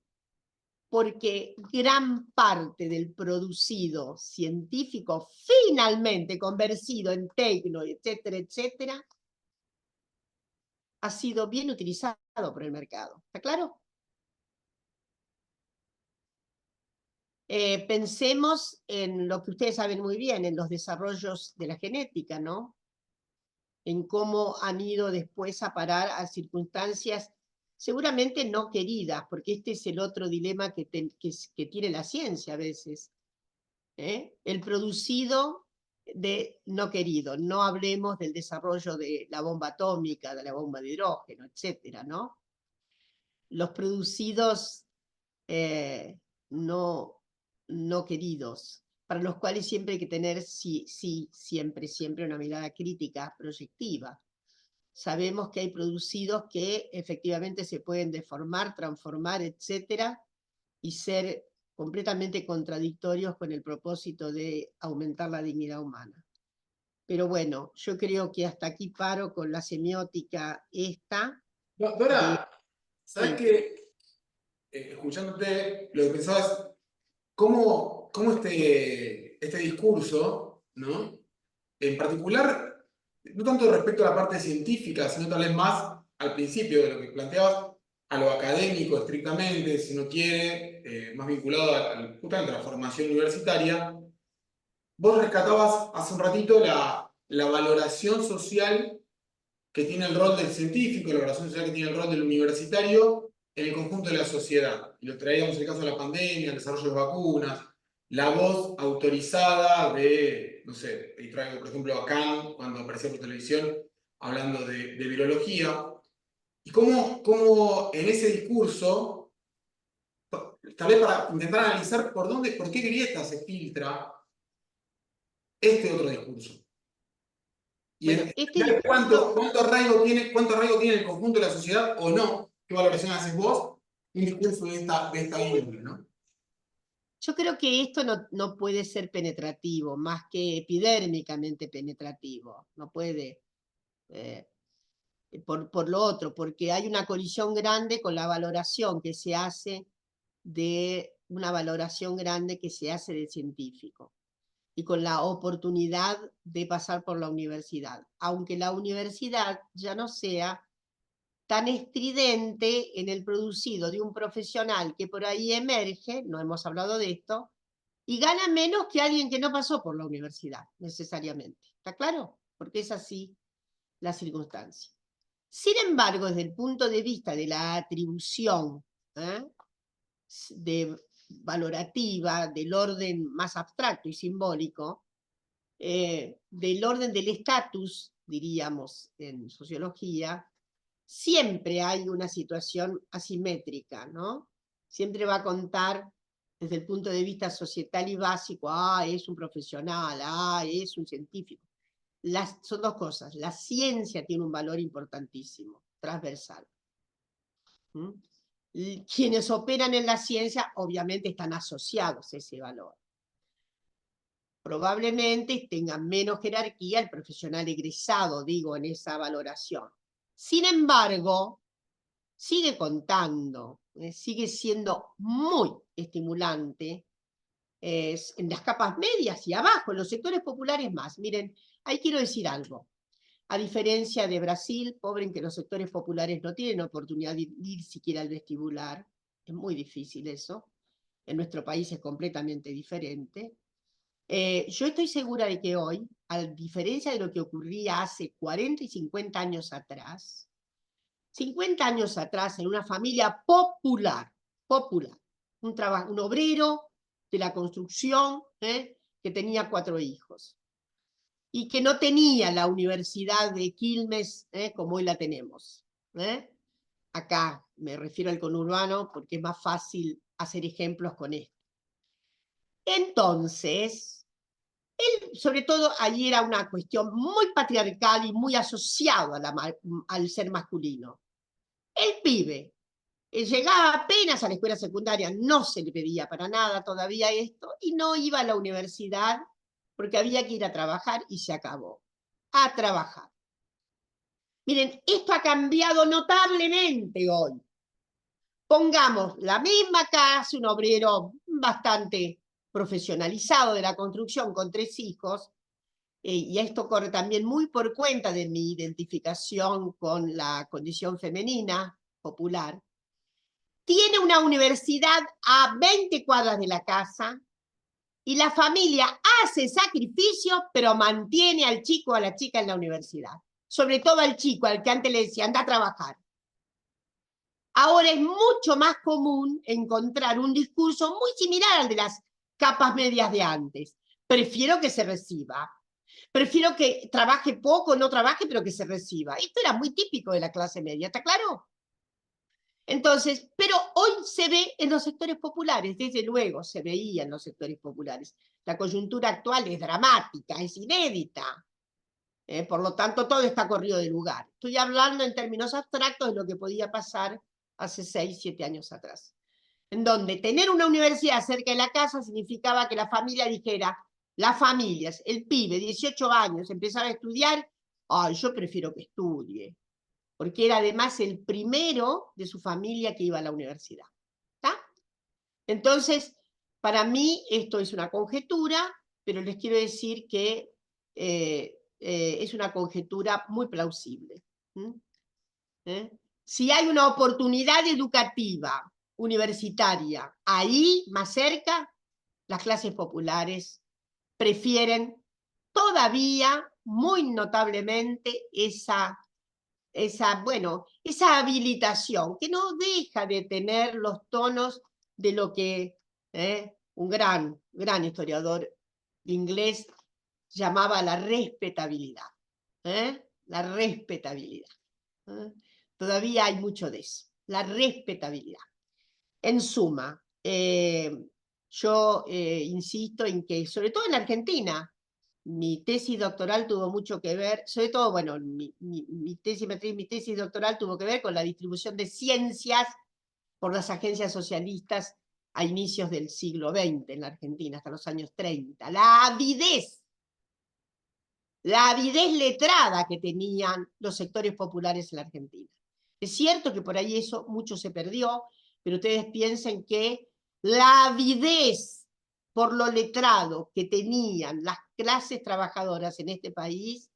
porque gran parte del producido científico finalmente convertido en tecno, etcétera, etcétera, ha sido bien utilizado por el mercado. ¿Está claro? Pensemos en lo que ustedes saben muy bien, en los desarrollos de la genética, ¿no? En cómo han ido después a parar a circunstancias seguramente no queridas, porque este es el otro dilema que tiene la ciencia a veces. El producido de no querido. No hablemos del desarrollo de la bomba atómica, de la bomba de hidrógeno, etcétera, ¿no? Los producidos no queridos, para los cuales siempre hay que tener, siempre una mirada crítica, proyectiva. Sabemos que hay producidos que efectivamente se pueden deformar, transformar, etcétera, y ser completamente contradictorios con el propósito de aumentar la dignidad humana. Pero bueno, yo creo que hasta aquí paro con la semiótica esta. No, Dora, ¿sabes qué? Escuchándote, lo que pensabas, cómo este discurso, ¿no? En particular, no tanto respecto a la parte científica, sino tal vez más al principio de lo que planteabas, a lo académico estrictamente, si no quiere, más vinculado justamente a la formación universitaria. Vos rescatabas hace un ratito la valoración social que tiene el rol del científico, la valoración social que tiene el rol del universitario en el conjunto de la sociedad. Y lo traíamos el caso de la pandemia, el desarrollo de vacunas, la voz autorizada de, no sé, y traigo por ejemplo a Khan cuando aparecía por televisión hablando de virología. Y cómo en ese discurso, tal vez para intentar analizar por qué grieta se filtra este otro discurso. Y Bueno, este ver discurso, cuánto arraigo tiene el conjunto de la sociedad o no. ¿Qué valoración haces vos? Un discurso de esta índole, ¿no? yo creo que esto no puede ser penetrativo, más que epidérmicamente penetrativo. No puede, por lo otro, porque hay una colisión grande con la valoración que se hace una valoración grande que se hace del científico y con la oportunidad de pasar por la universidad, aunque la universidad ya no sea tan estridente en el producido de un profesional que por ahí emerge, no hemos hablado de esto, y gana menos que alguien que no pasó por la universidad, necesariamente. ¿Está claro? Porque es así la circunstancia. Sin embargo, desde el punto de vista de la atribución valorativa, del orden más abstracto y simbólico, del orden del estatus, diríamos en sociología, siempre hay una situación asimétrica, ¿no? Siempre va a contar desde el punto de vista societal y básico, es un profesional, es un científico. Son dos cosas. La ciencia tiene un valor importantísimo, transversal. ¿Mm? Quienes operan en la ciencia obviamente están asociados a ese valor. Probablemente tengan menos jerarquía el profesional egresado, digo, en esa valoración. Sin embargo, sigue contando, sigue siendo muy estimulante en las capas medias y abajo, en los sectores populares más. Miren, ahí quiero decir algo. A diferencia de Brasil, pobre en que los sectores populares no tienen oportunidad de ir siquiera al vestibular, es muy difícil eso. En nuestro país es completamente diferente. Yo estoy segura de que hoy, a diferencia de lo que ocurría hace 40 y 50 años atrás, 50 años atrás en una familia popular, un obrero de la construcción que tenía 4 hijos y que no tenía la Universidad de Quilmes como hoy la tenemos. Acá me refiero al conurbano porque es más fácil hacer ejemplos con esto. Entonces, sobre todo allí era una cuestión muy patriarcal y muy asociada al ser masculino. El pibe llegaba apenas a la escuela secundaria, no se le pedía para nada todavía esto, y no iba a la universidad porque había que ir a trabajar y se acabó. A trabajar. Miren, esto ha cambiado notablemente hoy. Pongamos la misma casa, un obrero bastante profesionalizado de la construcción con 3 hijos, y esto corre también muy por cuenta de mi identificación con la condición femenina popular, tiene una universidad a 20 cuadras de la casa y la familia hace sacrificio, pero mantiene al chico o a la chica en la universidad. Sobre todo al chico, al que antes le decía, anda a trabajar. Ahora es mucho más común encontrar un discurso muy similar al de las capas medias de antes. Prefiero que se reciba. Prefiero que trabaje poco, no trabaje, pero que se reciba. Esto era muy típico de la clase media, ¿está claro? Entonces, pero hoy se ve en los sectores populares, desde luego se veía en los sectores populares. La coyuntura actual es dramática, es inédita. Por lo tanto, todo está corrido de lugar. Estoy hablando en términos abstractos de lo que podía pasar hace 6, 7 años atrás. En donde tener una universidad cerca de la casa significaba que la familia dijera, las familias, el pibe, 18 años, empezaba a estudiar, yo prefiero que estudie, porque era además el primero de su familia que iba a la universidad. ¿Está? Entonces, para mí esto es una conjetura, pero les quiero decir que es una conjetura muy plausible. Si hay una oportunidad educativa, universitaria, ahí, más cerca, las clases populares prefieren todavía muy notablemente esa habilitación, que no deja de tener los tonos de lo que un gran historiador inglés llamaba la respetabilidad. La respetabilidad. Todavía hay mucho de eso, la respetabilidad. En suma, yo insisto en que, sobre todo en la Argentina, mi tesis doctoral tuvo mucho que ver, sobre todo, bueno, mi tesis doctoral tuvo que ver con la distribución de ciencias por las agencias socialistas a inicios del siglo XX en la Argentina, hasta los años 30. La avidez letrada que tenían los sectores populares en la Argentina. Es cierto que por ahí eso mucho se perdió, pero ustedes piensen que la avidez por lo letrado que tenían las clases trabajadoras en este país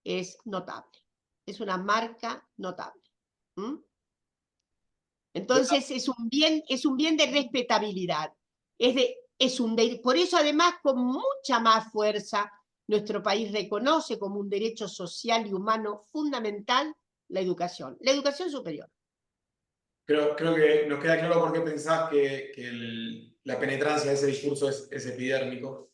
es notable. Es una marca notable. Entonces es un bien de respetabilidad. Por eso además con mucha más fuerza nuestro país reconoce como un derecho social y humano fundamental la educación superior. Creo que nos queda claro por qué pensás que la penetrancia de ese discurso es epidérmico.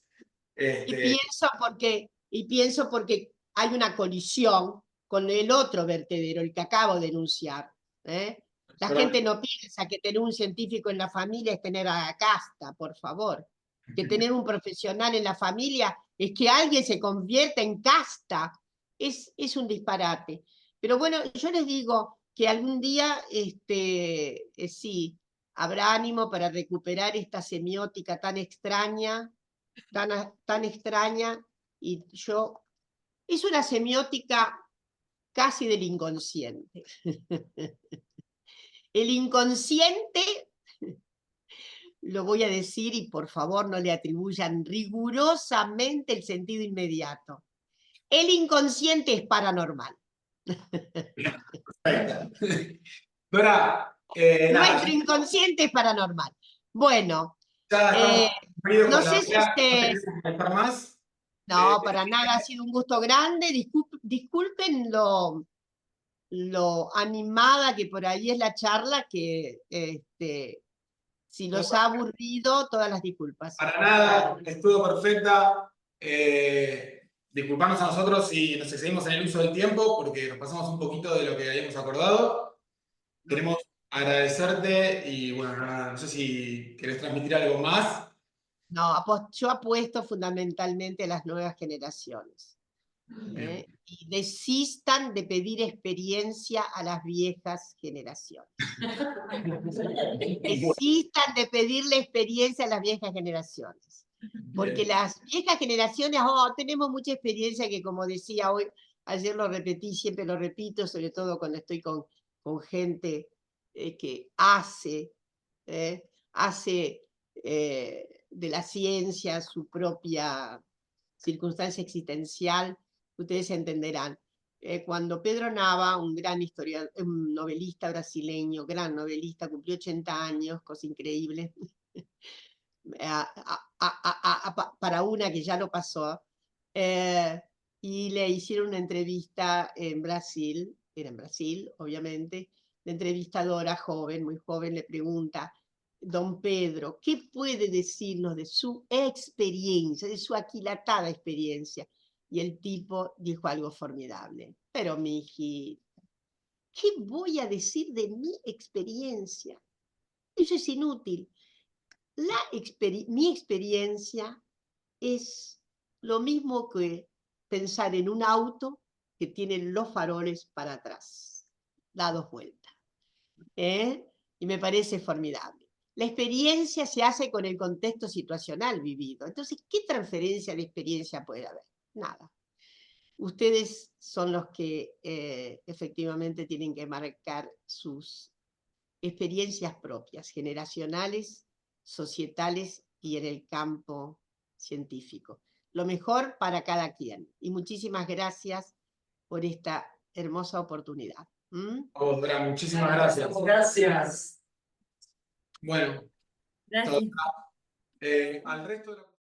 Y pienso porque hay una colisión con el otro vertedero, el que acabo de enunciar. La gente no piensa que tener un científico en la familia es tener a la casta, por favor. Que tener un profesional en la familia es que alguien se convierta en casta. Es un disparate. Pero bueno, yo les digo que algún día sí, habrá ánimo para recuperar esta semiótica tan extraña, tan extraña, y es una semiótica casi del inconsciente. El inconsciente, lo voy a decir y por favor no le atribuyan rigurosamente el sentido inmediato. El inconsciente es paranormal. Dora, Nuestro inconsciente es paranormal. Bueno, ya estamos no sé si ustedes... comentar más. No, para nada, ha sido un gusto grande. Disculpen lo animada que por ahí es la charla, que si los ha aburrido, todas las disculpas. Para nada, estuvo perfecta. Disculparnos a nosotros si nos excedimos en el uso del tiempo, porque nos pasamos un poquito de lo que habíamos acordado. Queremos agradecerte y bueno, no sé si querés transmitir algo más. No, yo apuesto fundamentalmente a las nuevas generaciones. Y desistan de pedir experiencia a las viejas generaciones. Desistan de pedirle experiencia a las viejas generaciones. Porque las viejas generaciones, tenemos mucha experiencia que, como decía hoy, ayer lo repetí, siempre lo repito, sobre todo cuando estoy con gente que hace de la ciencia su propia circunstancia existencial. Ustedes entenderán. Cuando Pedro Nava, un gran historiador, un novelista brasileño, gran novelista, cumplió 80 años, cosa increíble, para una que ya lo pasó, y le hicieron una entrevista en Brasil, era en Brasil, obviamente, la entrevistadora joven, muy joven, le pregunta: don Pedro, ¿qué puede decirnos de su experiencia, de su aquilatada experiencia? Y el tipo dijo algo formidable: pero mi hijita, ¿qué voy a decir de mi experiencia? Eso es inútil. Mi experiencia es lo mismo que pensar en un auto que tiene los faroles para atrás, dados vuelta. Y me parece formidable. La experiencia se hace con el contexto situacional vivido. Entonces, ¿qué transferencia de experiencia puede haber? Nada. Ustedes son los que efectivamente tienen que marcar sus experiencias propias, generacionales, societales y en el campo científico. lo mejor para cada quien. Y muchísimas gracias por esta hermosa oportunidad. A vos, Dora, muchísimas gracias. Gracias. Bueno, Gracias. al resto de la